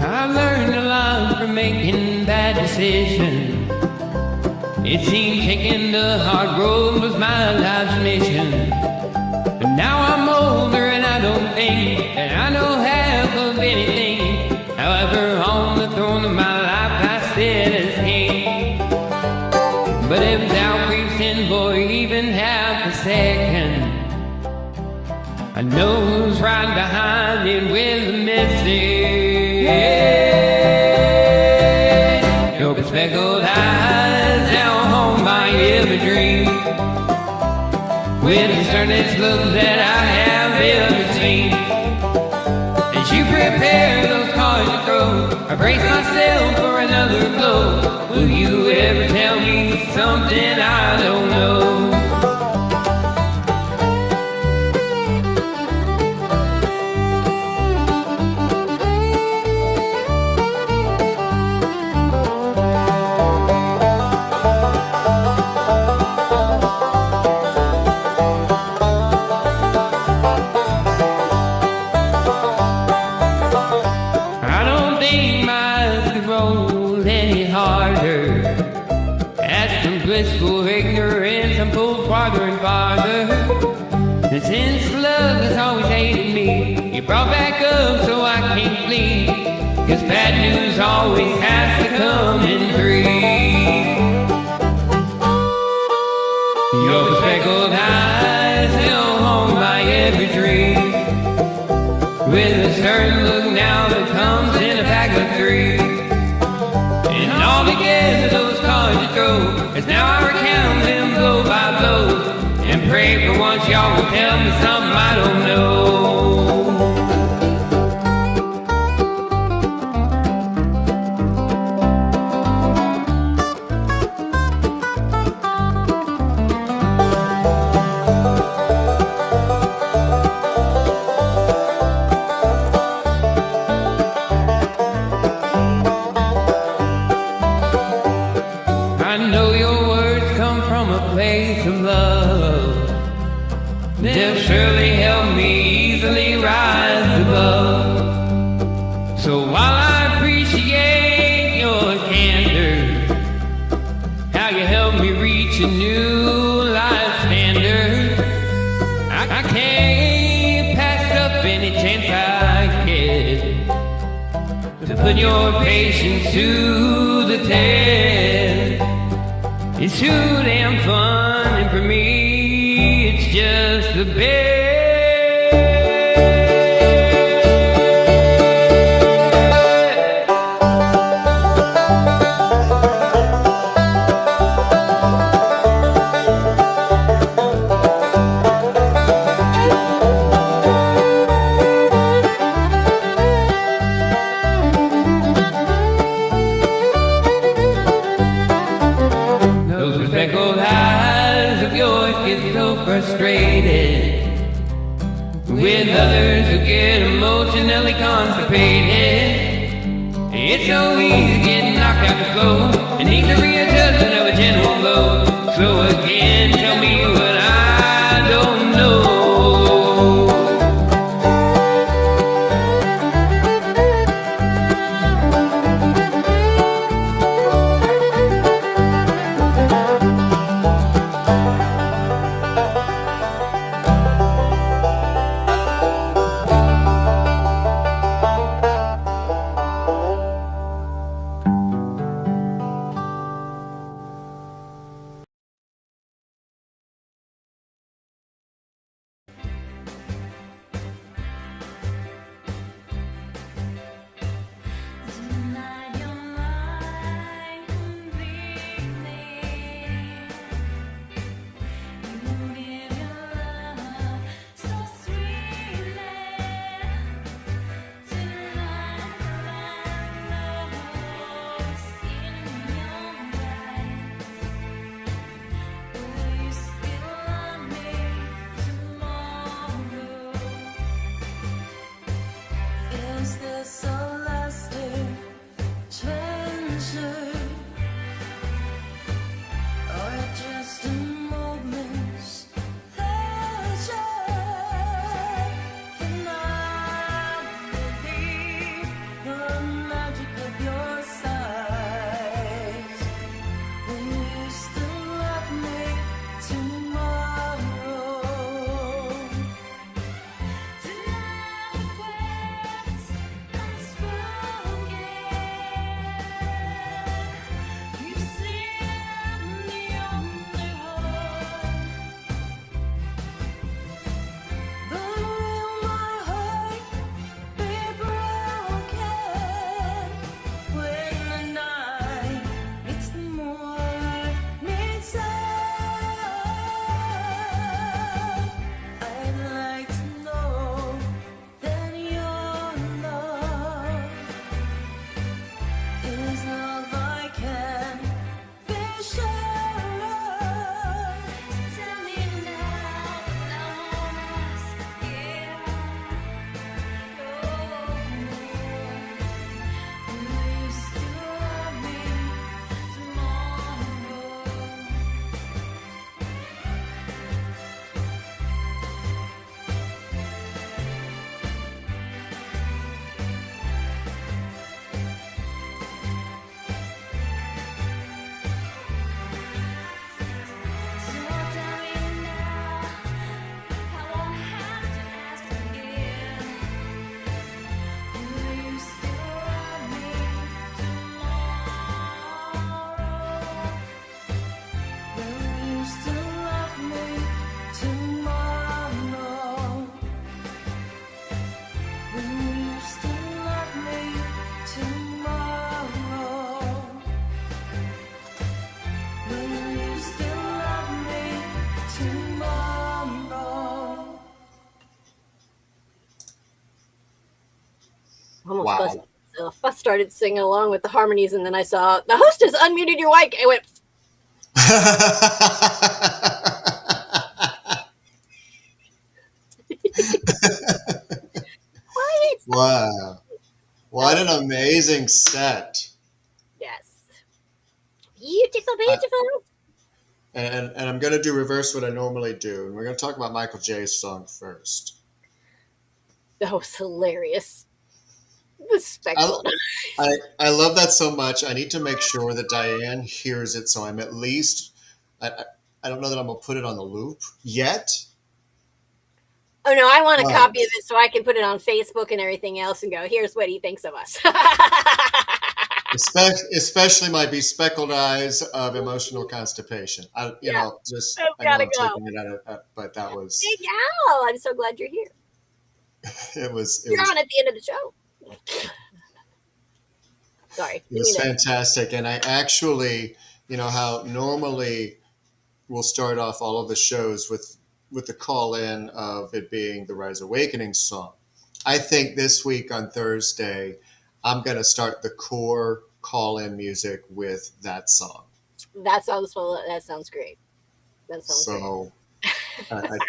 I learned a lot from making bad decisions. It seemed taking the hard road was my life's mission. But now I'm older and I don't think that I know half of anything. However, on the throne of my life I sit as king. know who's right behind it with a message. Your speckled eyes down home by every dream, with the sternest look that I have ever seen. As you prepare those cards to throw, I brace myself for another blow. Will you ever tell me something I don't know? Blissful ignorance, I'm pulled farther and farther. And since love has always hated me, you brought back up so I can't flee. 'Cause bad news always has to come in three. Your speckled eyes held home by every dream, with a certain look now that comes in a pack of three. And all together those cards you throw, as now I recount them blow by blow, and pray for once y'all will tell me something I don't know. They'll surely help me easily rise above. So while I appreciate your candor, how you help me reach a new life standard, I can't pass up any chance I get to put your patience to the test. It's too damn fun, and for me it's just the best. Those speckled eyes of yours get so frustrated with others who get emotionally constipated. It's so easy getting knocked out the flow and need the readjustment of a gentle blow. So again, tell me what I don't know. class started singing along with the harmonies, and then I saw the host has unmuted your mic. I went, "Quiet!" Wow. What an amazing set. Yes, beautiful, I- beautiful. And I'm going to do reverse what I normally do. And we're going to talk about Michael J's song first. That was hilarious. The speckled. I love that so much. I need to make sure that Diane hears it, so I'm at least. I don't know that I'm gonna put it on the loop yet. Oh no, I want a Right. copy of it so I can put it on Facebook and everything else and go, here's what he thinks of us. Especially my bespeckled eyes of emotional constipation. I know gotta I'm go. taking it out of, but that was Big Al, I'm so glad you're here. it was You're on at the end of the show. Sorry. it was fantastic, and I actually, how normally we'll start off all of the shows with the call in of it being the Rise Awakening song. I think this week on Thursday, I'm going to start the core call in music with that song. That sounds great. That sounds so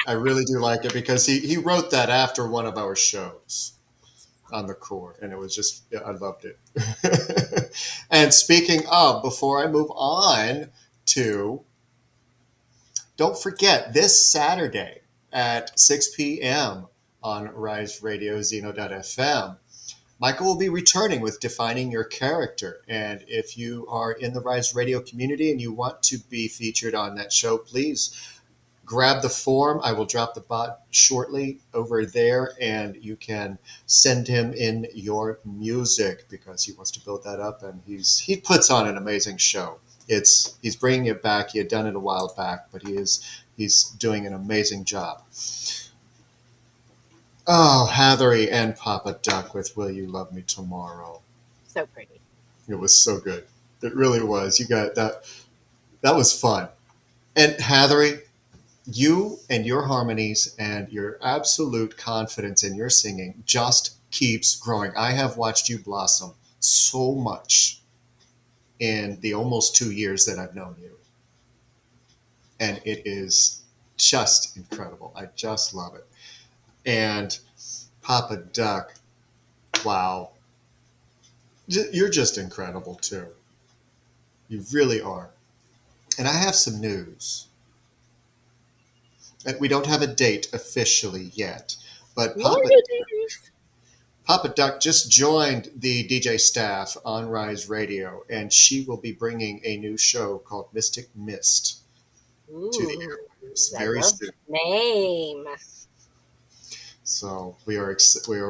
I really do like it because he wrote that after one of our shows on the core, and it was just, I loved it. And speaking of, before I move on to, don't forget, this Saturday at 6 p.m. on Rise Radio Zeno.fm, Michael will be returning with Defining Your Character. And if you are in the Rise Radio community and you want to be featured on that show, please grab the form. I will drop the bot shortly over there, and you can send him in your music because he wants to build that up, and he puts on an amazing show. He's bringing it back. He had done it a while back, but he's doing an amazing job. Oh, Hathery and Papa Duck with Will You Love Me Tomorrow. So pretty. It was so good. It really was. You got that. That was fun. And Hathery, you and your harmonies and your absolute confidence in your singing just keeps growing. I have watched you blossom so much in the almost 2 years that I've known you. And it is just incredible. I just love it. And Papa Duck, wow. You're just incredible too. You really are. And I have some news. We don't have a date officially yet, but Papa Duck just joined the DJ staff on Rise Radio, and she will be bringing a new show called Mystic Mist to the airwaves very soon. Name. So we are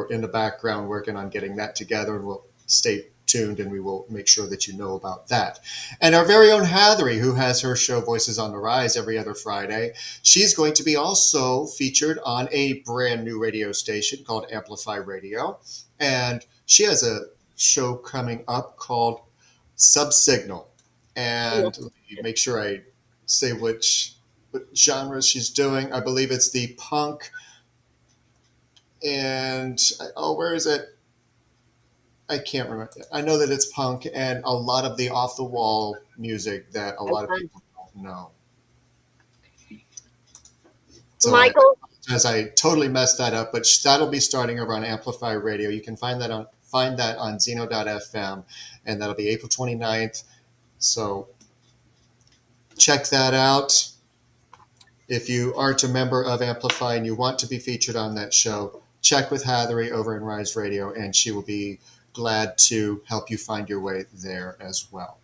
in the background working on getting that together, and we'll stay tuned and we will make sure that you know about that. And our very own Hathery, who has her show Voices on the Rise every other Friday, she's going to be also featured on a brand new radio station called Amplify Radio. And she has a show coming up called Subsignal. And let me make sure I say what genre she's doing. I believe it's the punk. And, where is it? I can't remember. I know that it's punk and a lot of the off-the-wall music that a lot of people don't know. So Michael? I totally messed that up, but that'll be starting over on Amplify Radio. You can find that on Zeno.fm, and that'll be April 29th. So check that out. If you aren't a member of Amplify and you want to be featured on that show, check with Hathery over in Rise Radio, and she will be glad to help you find your way there as well.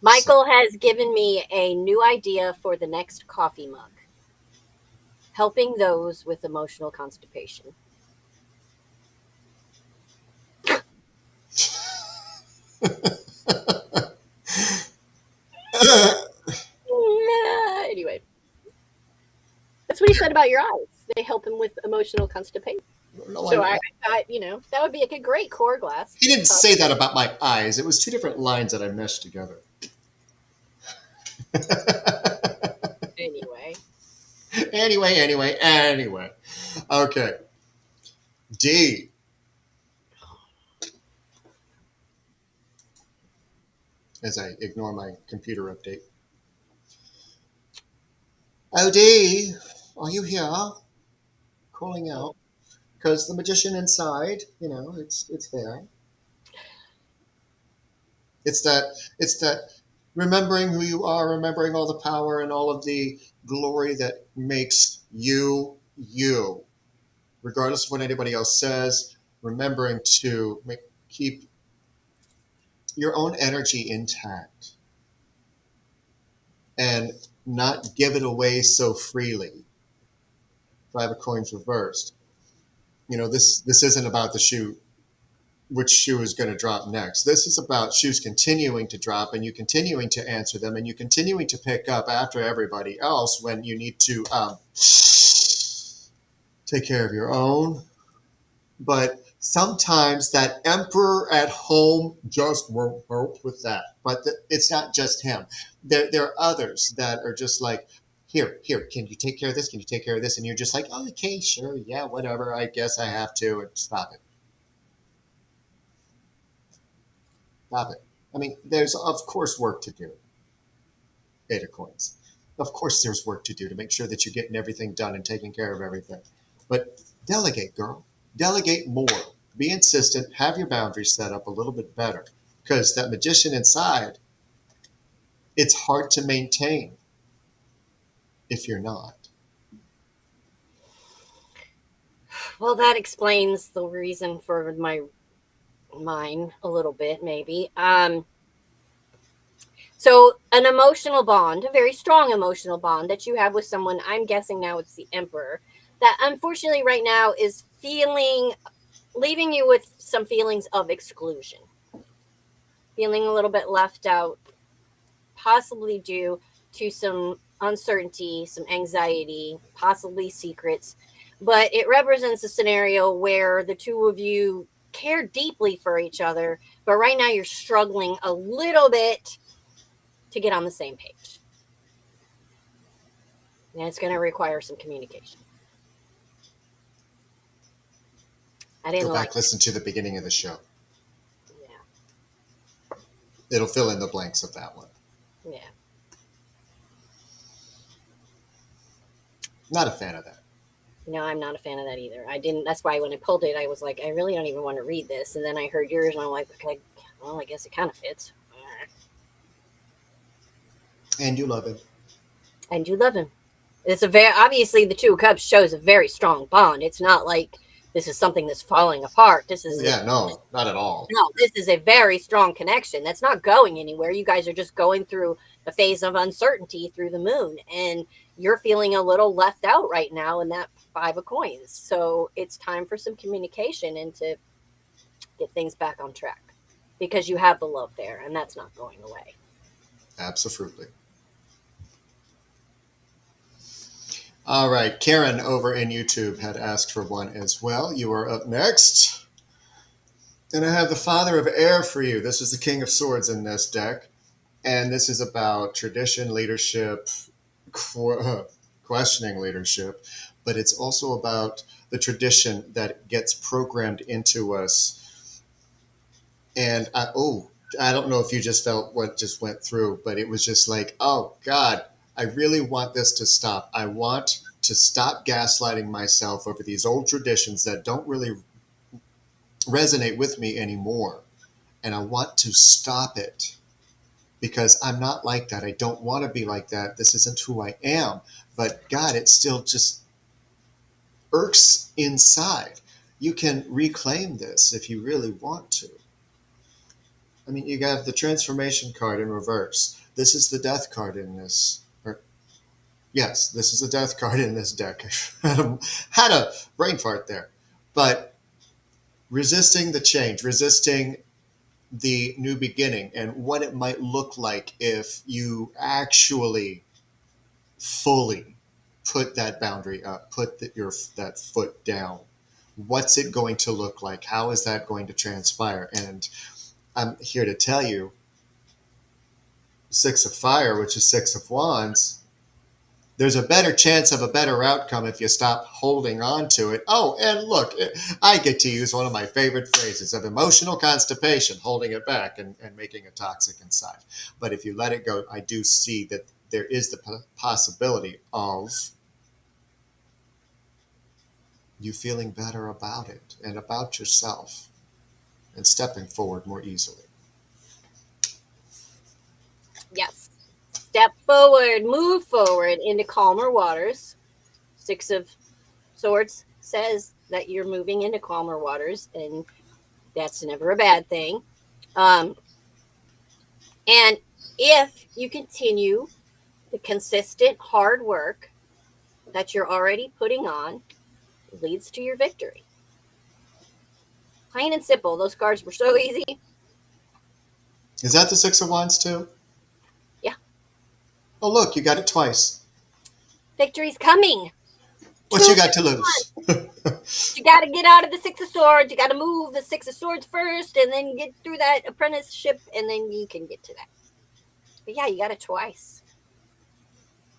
Michael has given me a new idea for the next coffee mug. Helping those with emotional constipation. Anyway. That's what he said about your eyes. They help him with emotional constipation. So I thought, that would be a great core glass. He didn't say that about my eyes. It was two different lines that I meshed together. Anyway. Okay. D. as I ignore my computer update. OD, are you here? Calling out. Because the magician inside, it's there. It's that remembering who you are, remembering all the power and all of the glory that makes you you, regardless of what anybody else says. Remembering to keep your own energy intact and not give it away so freely. 5 of coins reversed. This isn't about the shoe, which shoe is going to drop next. This is about shoes continuing to drop and you continuing to answer them and you continuing to pick up after everybody else when you need to take care of your own. But sometimes that emperor at home just won't help with that. But it's not just him. There are others that are just like, here, can you take care of this? Can you take care of this? And you're just like, oh, okay, sure, yeah, whatever. I guess I have to. And stop it. Stop it. I mean, there's, of course, work to do. 8 of coins. Of course, there's work to do to make sure that you're getting everything done and taking care of everything. But delegate, girl. Delegate more. Be insistent. Have your boundaries set up a little bit better. Because that magician inside, it's hard to maintain if you're not. Well, that explains the reason for mine a little bit, maybe. So an emotional bond, a very strong emotional bond that you have with someone, I'm guessing now it's the Emperor, that unfortunately right now is leaving you with some feelings of exclusion, feeling a little bit left out, possibly due to some uncertainty, some anxiety, possibly secrets. But it represents a scenario where the two of you care deeply for each other, but right now you're struggling a little bit to get on the same page. And it's going to require some communication. I didn't Go back, listen to the beginning of the show. Yeah. It'll fill in the blanks of that one. Yeah. Not a fan of that. No, I'm not a fan of that either. That's why when I pulled it, I was like, I really don't even want to read this. And then I heard yours and I'm like, okay, well, I guess it kind of fits. And you love him. And you love him. It's obviously the 2 of Cups shows a very strong bond. It's not like this is something that's falling apart. No, not at all. No, this is a very strong connection that's not going anywhere. You guys are just going through a phase of uncertainty through the moon, and you're feeling a little left out right now in that 5 of coins. So it's time for some communication and to get things back on track because you have the love there, and that's not going away. Absolutely. All right, Karen over in YouTube had asked for one as well. You are up next. And I have the Father of Air for you. This is the King of Swords in this deck. And this is about tradition, leadership, questioning leadership. But it's also about the tradition that gets programmed into us. And I don't know if you just felt what just went through, but it was just like, oh, God, I really want this to stop. I want to stop gaslighting myself over these old traditions that don't really resonate with me anymore. And I want to stop it because I'm not like that. I don't want to be like that. This isn't who I am. But God, it still just irks inside. You can reclaim this if you really want to. I mean, you have the transformation card in reverse. This is the death card in this. Yes, this is a death card in this deck. Had a brain fart there. But resisting the change, resisting the new beginning, and what it might look like if you actually fully put that boundary up, put that foot down. What's it going to look like? How is that going to transpire? And I'm here to tell you, 6 of Fire, which is 6 of Wands, there's a better chance of a better outcome if you stop holding on to it. Oh, and look, I get to use one of my favorite phrases of emotional constipation, holding it back and making it toxic inside. But if you let it go, I do see that there is the possibility of you feeling better about it and about yourself and stepping forward more easily. Yes. Step forward, move forward into calmer waters. Six of Swords says that you're moving into calmer waters, and that's never a bad thing. And if you continue the consistent hard work that you're already putting on, leads to your victory. Plain and simple. Those cards were so easy. Is that the Six of Wands too? Yeah. Oh, look, you got it twice. Victory's coming. What you got to lose? You got to get out of the Six of Swords. You got to move the Six of Swords first and then get through that apprenticeship, and then you can get to that. But yeah, you got it twice.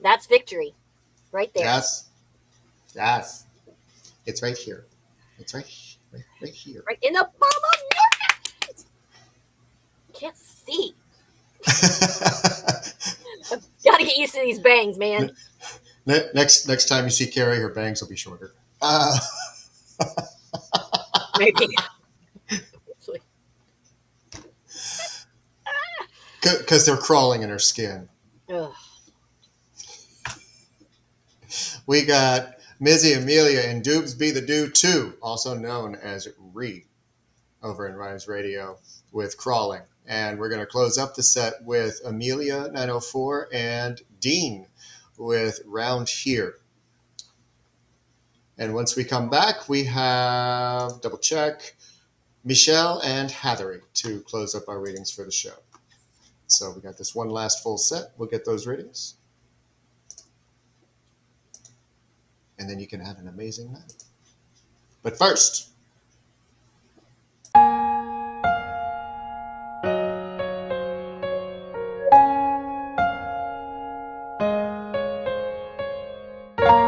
That's victory right there. Yes. Yes. It's right here. It's right here. Right in the palm of your hand. Can't see. I've got to get used to these bangs, man. Next time you see Carrie, her bangs will be shorter. Maybe. Because they're crawling in her skin. Ugh. We got Mizzy Amelia and Doobs Be the Do 2, also known as Ree, over in Rise Radio with Crawling. And we're going to close up the set with Amelia 904 and Dean with Round Here. And once we come back, we have, double check, Michelle and Hathery to close up our readings for the show. So we got this one last full set. We'll get those readings. And then you can have an amazing night. But first,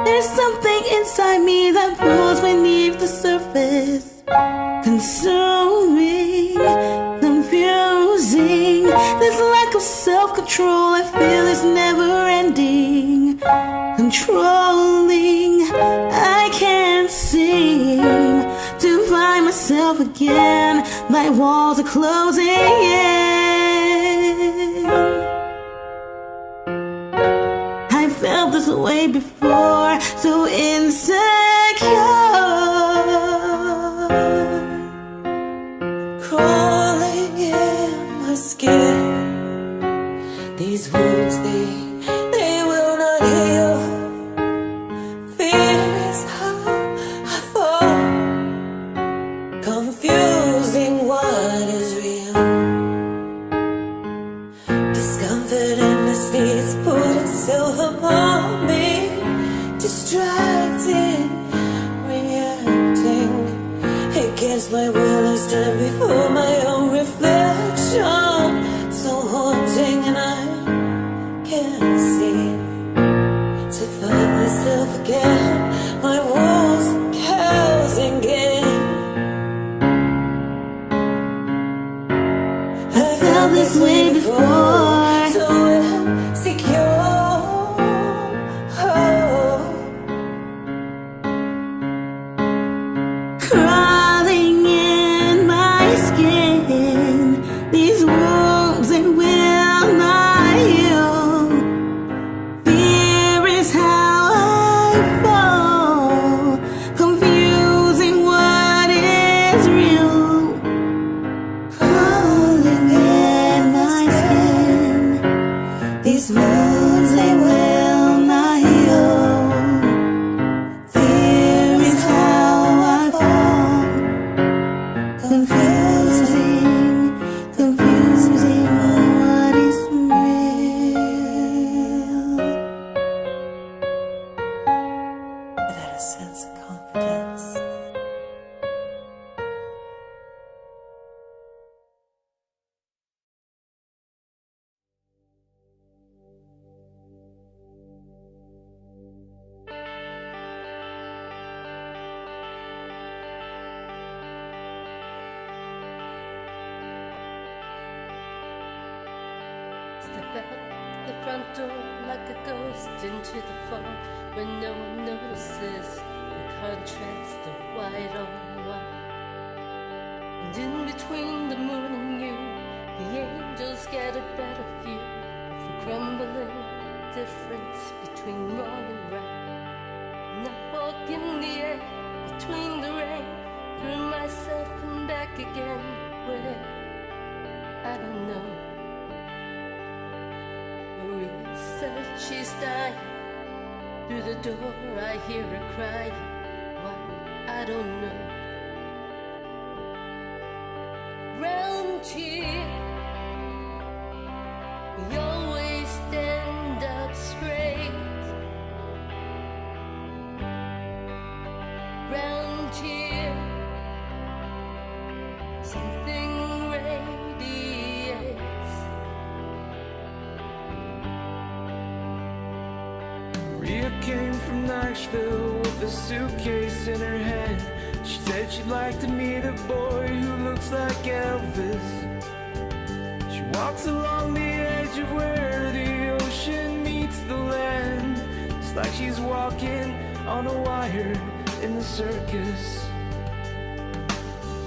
there's something inside me that pulls beneath the surface, consuming, confusing. This lack of self-control I feel is never ending, controlling. I can't seem to find myself again. My walls are closing in. I felt this way before, so insecure, crawling in my skin. These wounds, they will not heal. Fear is how I fall, confusing what is real. Discomfort endlessly put itself upon me, distracted, reacting against my will. I stand before my own reflection, so haunting, and I can't seem to find myself again. My walls closing in. I felt this way before, so insecure. Crawling in my skin, these wounds they will not heal. Fear is how I fall, confusing what is real. Crawling in my skin. Step out the front door like a ghost into the fog when no one notices the contrast of white on white. And in between the moon and you, the angels get a better view of the crumbling difference between wrong and right. And I walk in the air between the rain, through myself and back again, where I don't know. Maria says she's dying. Through the door I hear her crying. Why? I don't know. Round here we always stand up straight. Round here something radiates. Rhea came from Nashville with a suitcase in her hand. She said she'd like to meet a boy who looks like Elvis. She walks along the edge of where the ocean meets the land. It's like she's walking on a wire in the circus.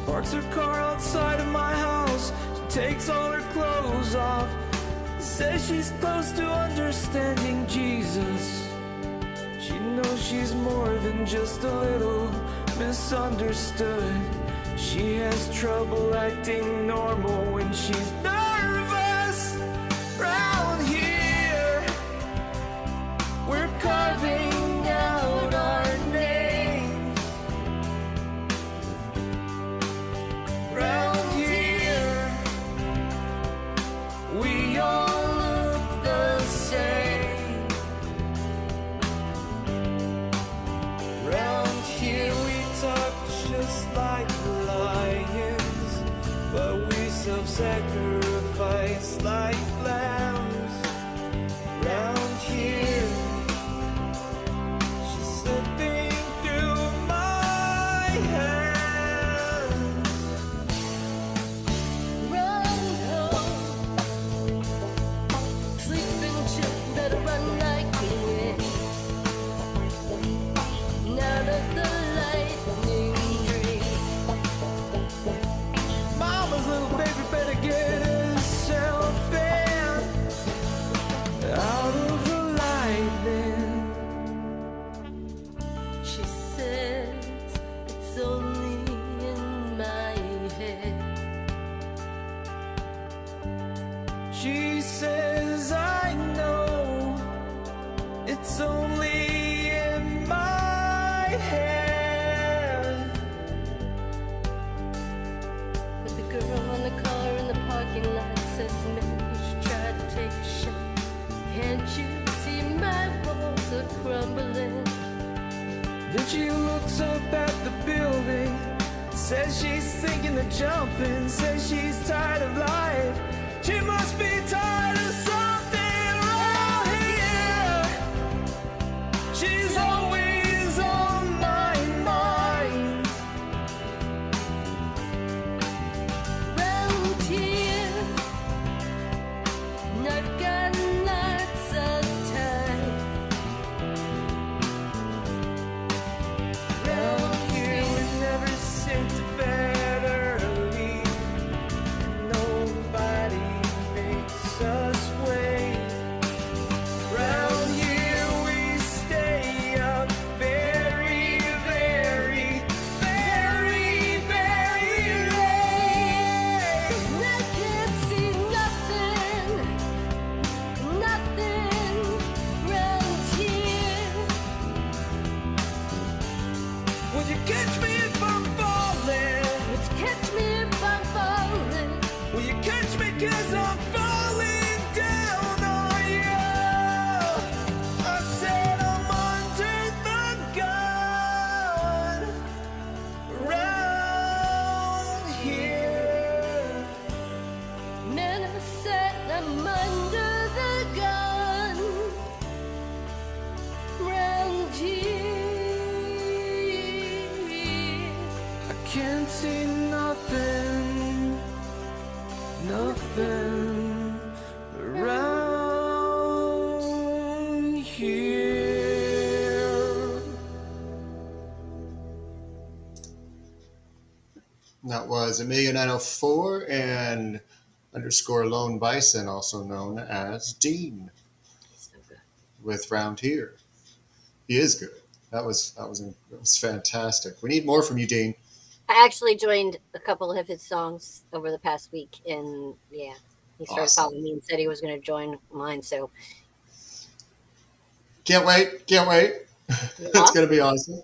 Parks her car outside of my house. She takes all her clothes off. Says she's close to understanding Jesus. She knows she's more than just a little misunderstood. She has trouble acting normal when she's nervous. Round here we're carving out our names. Round here we all look the same. Round here we talk just like lions, but we self-sacrifice like lambs. Round here she's slipping through my hands. Run home, sleeping chill, better run like the wind. Out of the lightning dream. Mama's little baby better get herself in, out of the lightning. She says it's only in my head. She says I know it's only in my head. But the girl on the car in the parking lot says, man, you should try to take a shot. Can't you see my walls are crumbling? Then she looks up at the building, says she's thinking of jumping, says she's tired of life. She must be tired of something around here. She's always on my mind. Round here, and I've got lots of time. Round here we never sit to bed early. Nobody makes us wait. Round here we stay up very, very, very, very late. And I can't see nothing, nothing round here. Will you catch me if I'm falling? Would you catch me if I'm falling? Will you catch me 'cause I'm falling down on you? I said I'm under the gun. Round here Man, I said I'm under the gun. Round here, I can't see nothing, nothing around That was Amelia904 and underscore Lone Bison, also known as Dean, So good. with Round Here. He is good. That was fantastic. We need more from you, Dean. I actually joined a couple of his songs over the past week, and yeah, he started Awesome. following me and said he was going to join mine. So Can't wait. It's yeah. going to be awesome.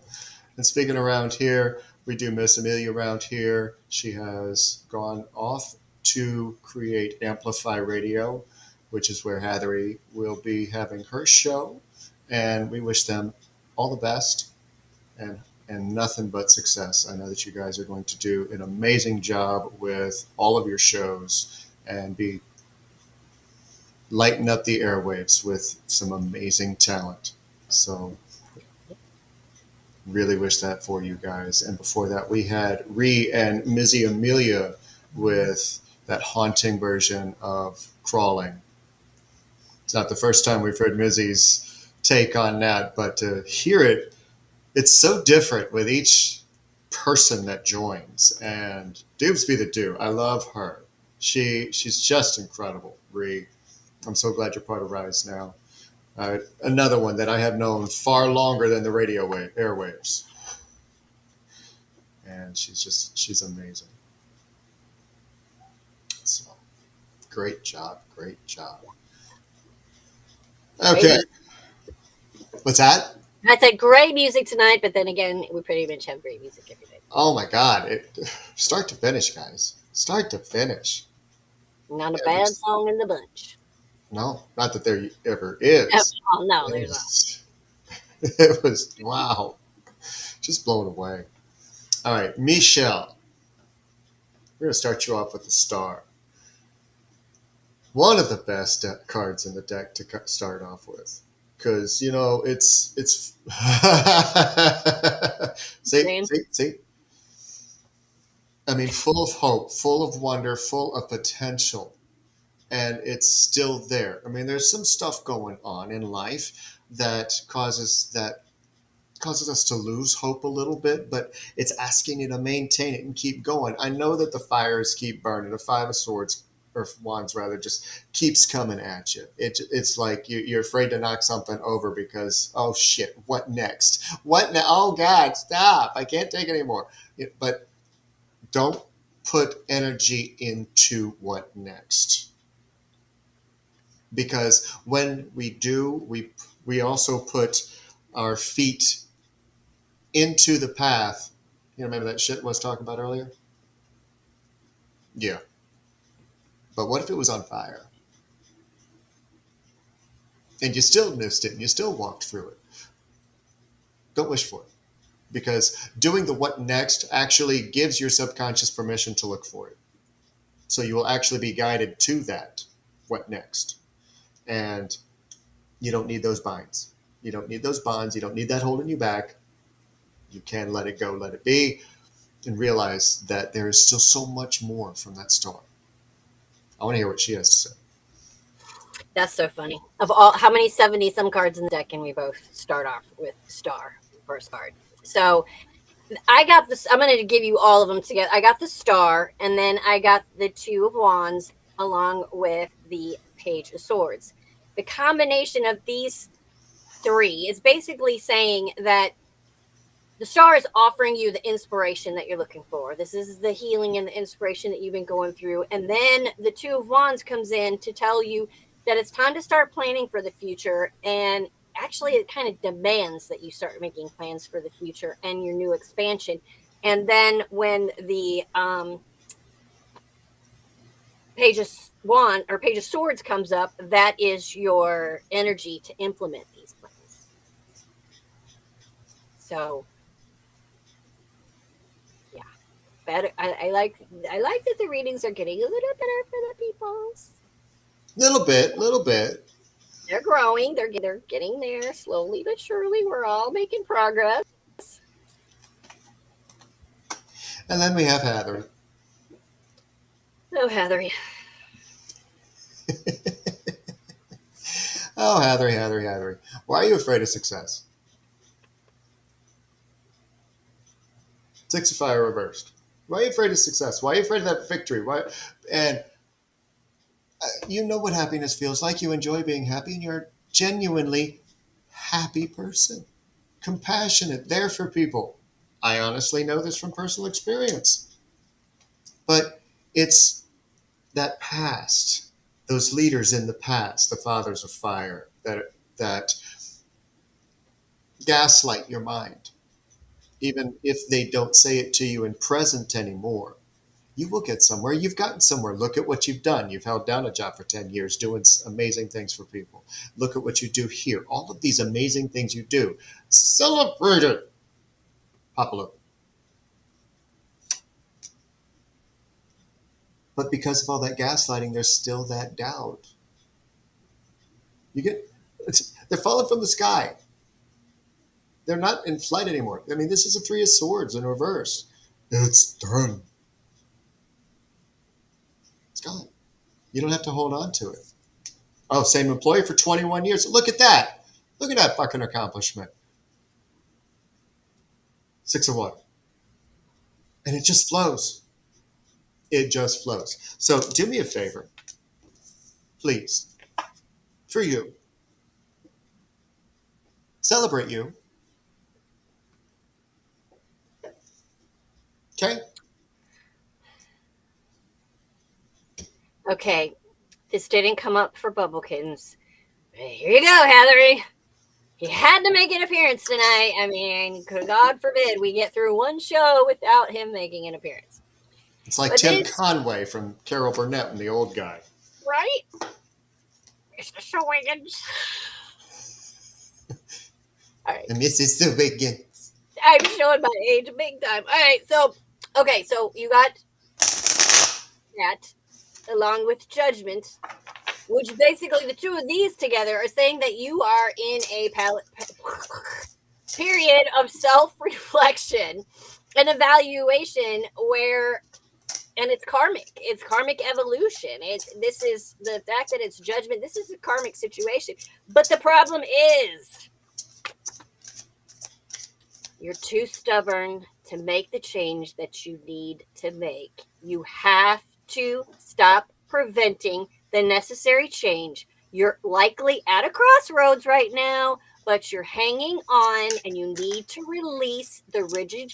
And speaking around here, we do miss Amelia around here. She has gone off to create Amplify Radio, which is where Hathery will be having her show. And we wish them all the best and nothing but success. I know that you guys are going to do an amazing job with all of your shows and be lighten up the airwaves with some amazing talent. So really wish that for you guys. And before that, we had Ree and Mizzy Amelia with that haunting version of Crawling. It's not the first time we've heard Mizzy's take on that, but to hear it, it's so different with each person that joins. And Dubes be the do. I love her. She's just incredible, Ree. I'm so glad you're part of Rise now. Another one that I have known far longer than the radio airwaves. And she's amazing. So, great job. Okay. What's that? I said great music tonight, but then again, we pretty much have great music every day. Oh my God. Start to finish, guys. Start to finish. Not a bad song in the bunch. No, not that there ever is. Oh, no, there's not. It was, wow. Just blown away. All right, Michelle. We're going to start you off with a star. One of the best cards in the deck to start off with. Because, it's see? I mean, full of hope, full of wonder, full of potential. And it's still there. I mean, there's some stuff going on in life that causes us to lose hope a little bit, but it's asking you to maintain it and keep going. I know that the fires keep burning. The Five of Swords, or Wands rather, just keeps coming at you. It's like you're afraid to knock something over because, oh shit, what next? What now? Oh God, stop. I can't take it anymore. But don't put energy into what next. Because when we do, we also put our feet into the path. Remember that shit I was talking about earlier? Yeah. But what if it was on fire? And you still missed it and you still walked through it. Don't wish for it. Because doing the what next actually gives your subconscious permission to look for it. So you will actually be guided to that what next. And you don't need those binds. You don't need those bonds. You don't need that holding you back. You can let it go, let it be, and realize that there is still so much more from that star. I want to hear what she has to say. That's so funny. Of all, how many 70-some cards in the deck can we both start off with star, first card? So I got this. I'm going to give you all of them together. I got the star, and then I got the Two of Wands along with the Page of Swords. The combination of these three is basically saying that the star is offering you the inspiration that you're looking for. This is the healing and the inspiration that you've been going through. And then the Two of Wands comes in to tell you that it's time to start planning for the future. And actually, it kind of demands that you start making plans for the future and your new expansion. And then when the Page of Swords comes up, that is your energy to implement these plans. So yeah, better. I like that the readings are getting a little better for the peoples. Little bit. They're growing. They're getting there slowly but surely. We're all making progress. And then we have Heather. Oh, Heather. Oh, Heather. Why are you afraid of success? Six of Fire reversed. Why are you afraid of success? Why are you afraid of that victory? Why? And you know what happiness feels like. You enjoy being happy, and you're a genuinely happy person, compassionate, there for people. I honestly know this from personal experience. But it's that past, those leaders in the past, the fathers of fire, that gaslight your mind, even if they don't say it to you in present anymore. You will get somewhere. You've gotten somewhere. Look at what you've done. You've held down a job for 10 years doing amazing things for people. Look at what you do here. All of these amazing things you do. Celebrate it. Pop a look. But because of all that gaslighting, there's still that doubt. They're falling from the sky. They're not in flight anymore. I mean, this is a Three of Swords in reverse. It's done. It's gone. You don't have to hold on to it. Oh, same employee for 21 years. Look at that. Look at that fucking accomplishment. Six of Water. And it just flows. It just flows. So do me a favor, please, for you. Celebrate you. Okay? Okay, this didn't come up for Bubblekittens. Here you go, Heathery. You had to make an appearance tonight. I mean, God forbid we get through one show without him making an appearance. It's like Tim Conway from Carol Burnett and the old guy. Right? Mr. Wiggins. All right. Mrs. Wiggins. I'm showing my age big time. All right, so you got that along with Judgment, which basically the two of these together are saying that you are in a period of self-reflection and evaluation where, and it's karmic evolution. This is the fact that it's Judgment. This is a karmic situation. But the problem is you're too stubborn to make the change that you need to make. You have to stop preventing the necessary change. You're likely at a crossroads right now, but you're hanging on, and you need to release the rigid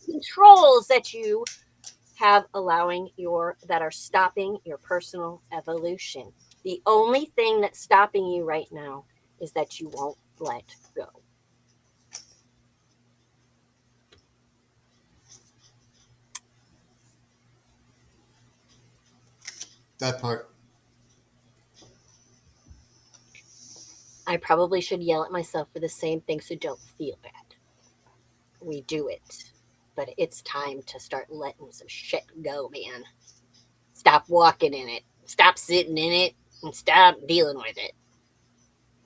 controls that you have that are stopping your personal evolution. The only thing that's stopping you right now is that you won't let go. That part. I probably should yell at myself for the same thing, so don't feel bad. We do it. But it's time to start letting some shit go, man. Stop walking in it. Stop sitting in it. And stop dealing with it.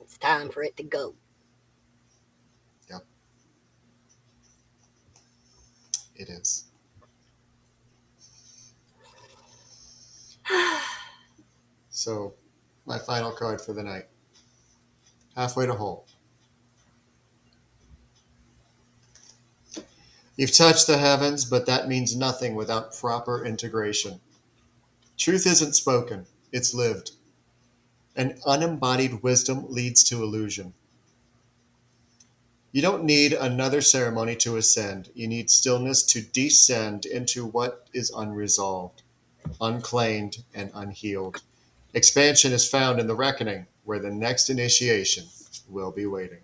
It's time for it to go. Yep. It is. So, my final card for the night. Halfway to whole. You've touched the heavens, but that means nothing without proper integration. Truth isn't spoken, it's lived. And unembodied wisdom leads to illusion. You don't need another ceremony to ascend. You need stillness to descend into what is unresolved, unclaimed, and unhealed. Expansion is found in the reckoning, where the next initiation will be waiting.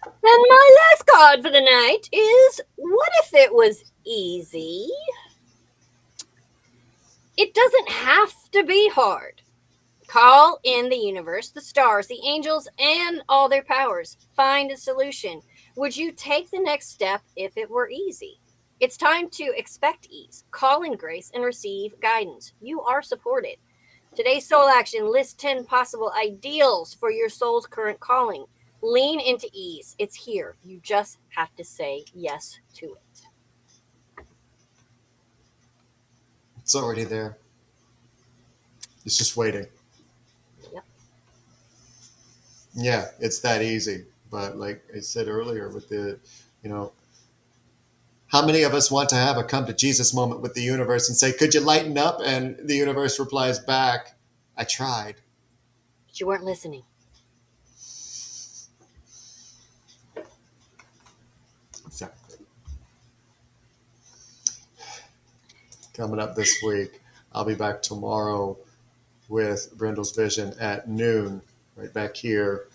And my last card for the night is, what if it was easy? It doesn't have to be hard. Call in the universe, the stars, the angels, and all their powers. Find a solution. Would you take the next step if it were easy? It's time to expect ease, call in grace, and receive guidance. You are supported. Today's soul action lists 10 possible ideals for your soul's current calling. Lean into ease. It's here. You just have to say yes to it. It's already there. It's just waiting. Yep. Yeah, it's that easy. But like I said earlier with the, How many of us want to have a come to Jesus moment with the universe and say, could you lighten up? And the universe replies back, I tried. But you weren't listening. Exactly. Coming up this week, I'll be back tomorrow with Brindle's Vision at noon, right back here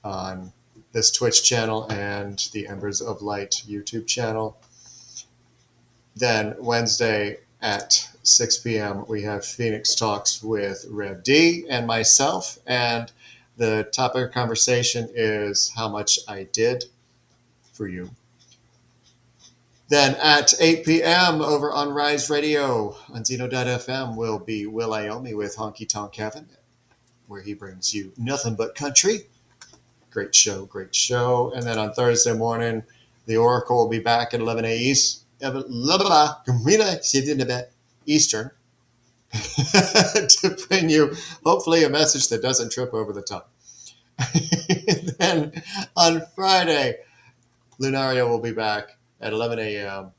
on this Twitch channel and the Embers of Light YouTube channel. Then Wednesday at 6 p.m., we have Phoenix Talks with Rev D and myself. And the topic of conversation is how much I did for you. Then at 8 p.m. over on Rise Radio on Zeno.fm will be Will Iomi with Honky Tonk Kevin, where he brings you nothing but country. Great show, great show. And then on Thursday morning, the Oracle will be back at 11 a.m. Eastern to bring you, hopefully, a message that doesn't trip over the tongue. Then on Friday, Lunaria will be back at 11 a.m.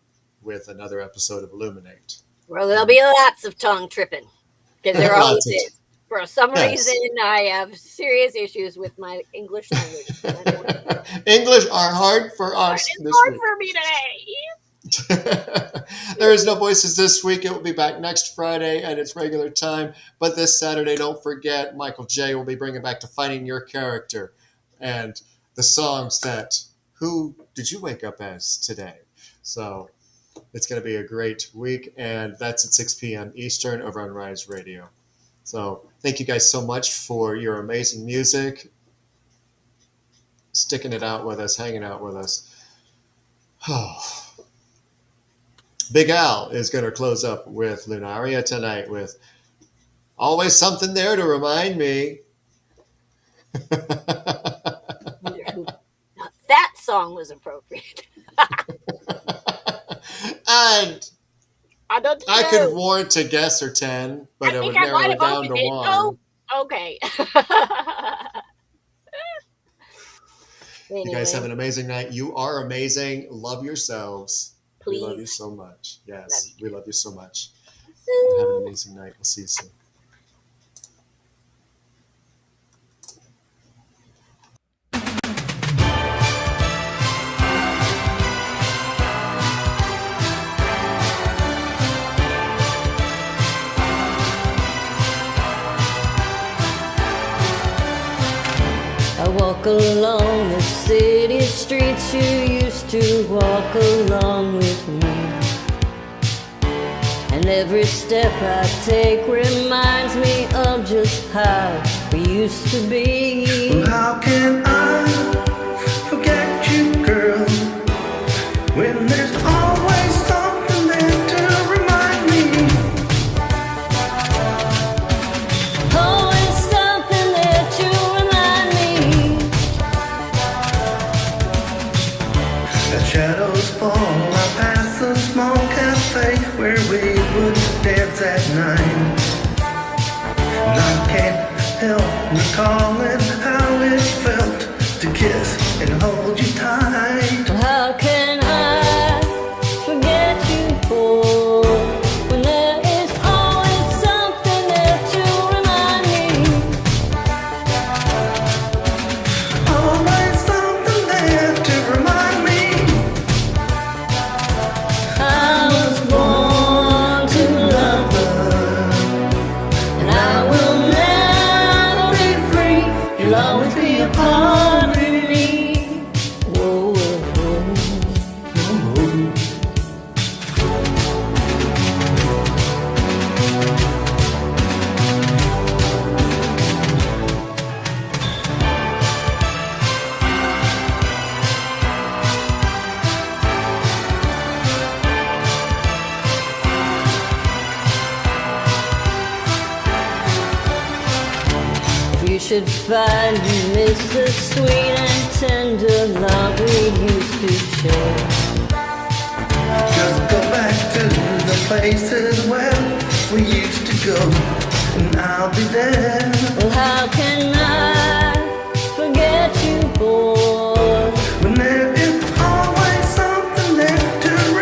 with another episode of Illuminate. Well, there'll be lots of tongue tripping, because there always is. For some Yes. reason, I have serious issues with my English language. English are hard for us It's this hard week. for me today. There is no Voices this week. It will be back next Friday at its regular time. But this Saturday, don't forget, Michael J. will be bringing back Defining Your Character and the songs that, who did you wake up as today? So it's going to be a great week. And that's at 6 p.m. Eastern over on Rise Radio. So thank you guys so much for your amazing music, sticking it out with us, hanging out with us. Big Al is going to close up with Lunaria tonight with Always Something There to Remind Me. Now, that song was appropriate. And don't I know. could warrant a guess or 10, but I it think would I narrow might it have down opened to it. one. Oh, okay. You guys have an amazing night. You are amazing. Love yourselves. Please. We love you so much. Yes, Love we love you so much. And have an amazing night. We'll see you soon. I walk along the city streets you used to walk along with me. And every step I take reminds me of just how we used to be. Well, how can I forget you, girl, when there's always something there to remind me? Always something there to remind me. As shadows fall, I pass a small cafe where we would dance at night. And I can't help recalling how it felt to kiss and hold you tight. How can I forget you, boy, when there is always something there to remind me? Always something there to remind me. I was born to love her, and I will never be free. You'll always be a part of me. Whoa, whoa, If you should find you miss the sweet and tender love we used to share, Just go back to the places where we used to go, and I'll be there. well, how can I forget you, boy, When there is always something there to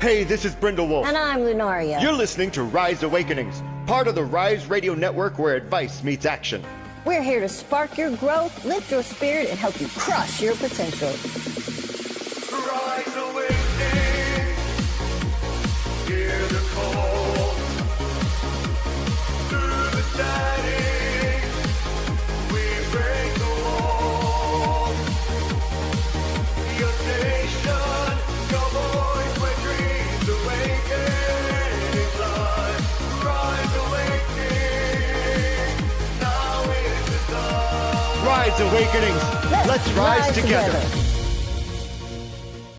Hey, this is BrindleWolf. And I'm Lunaria. You're listening to Rise Awakenings, part of the Rise Radio Network where advice meets action. We're here to spark your growth, lift your spirit, and help you crush your potential. Rise awakening, hear the call. Through the static, we break the wall. Your station, your voice where dreams awaken inside. Rise awakening, now is the time. Rise Awakenings. Let's rise together.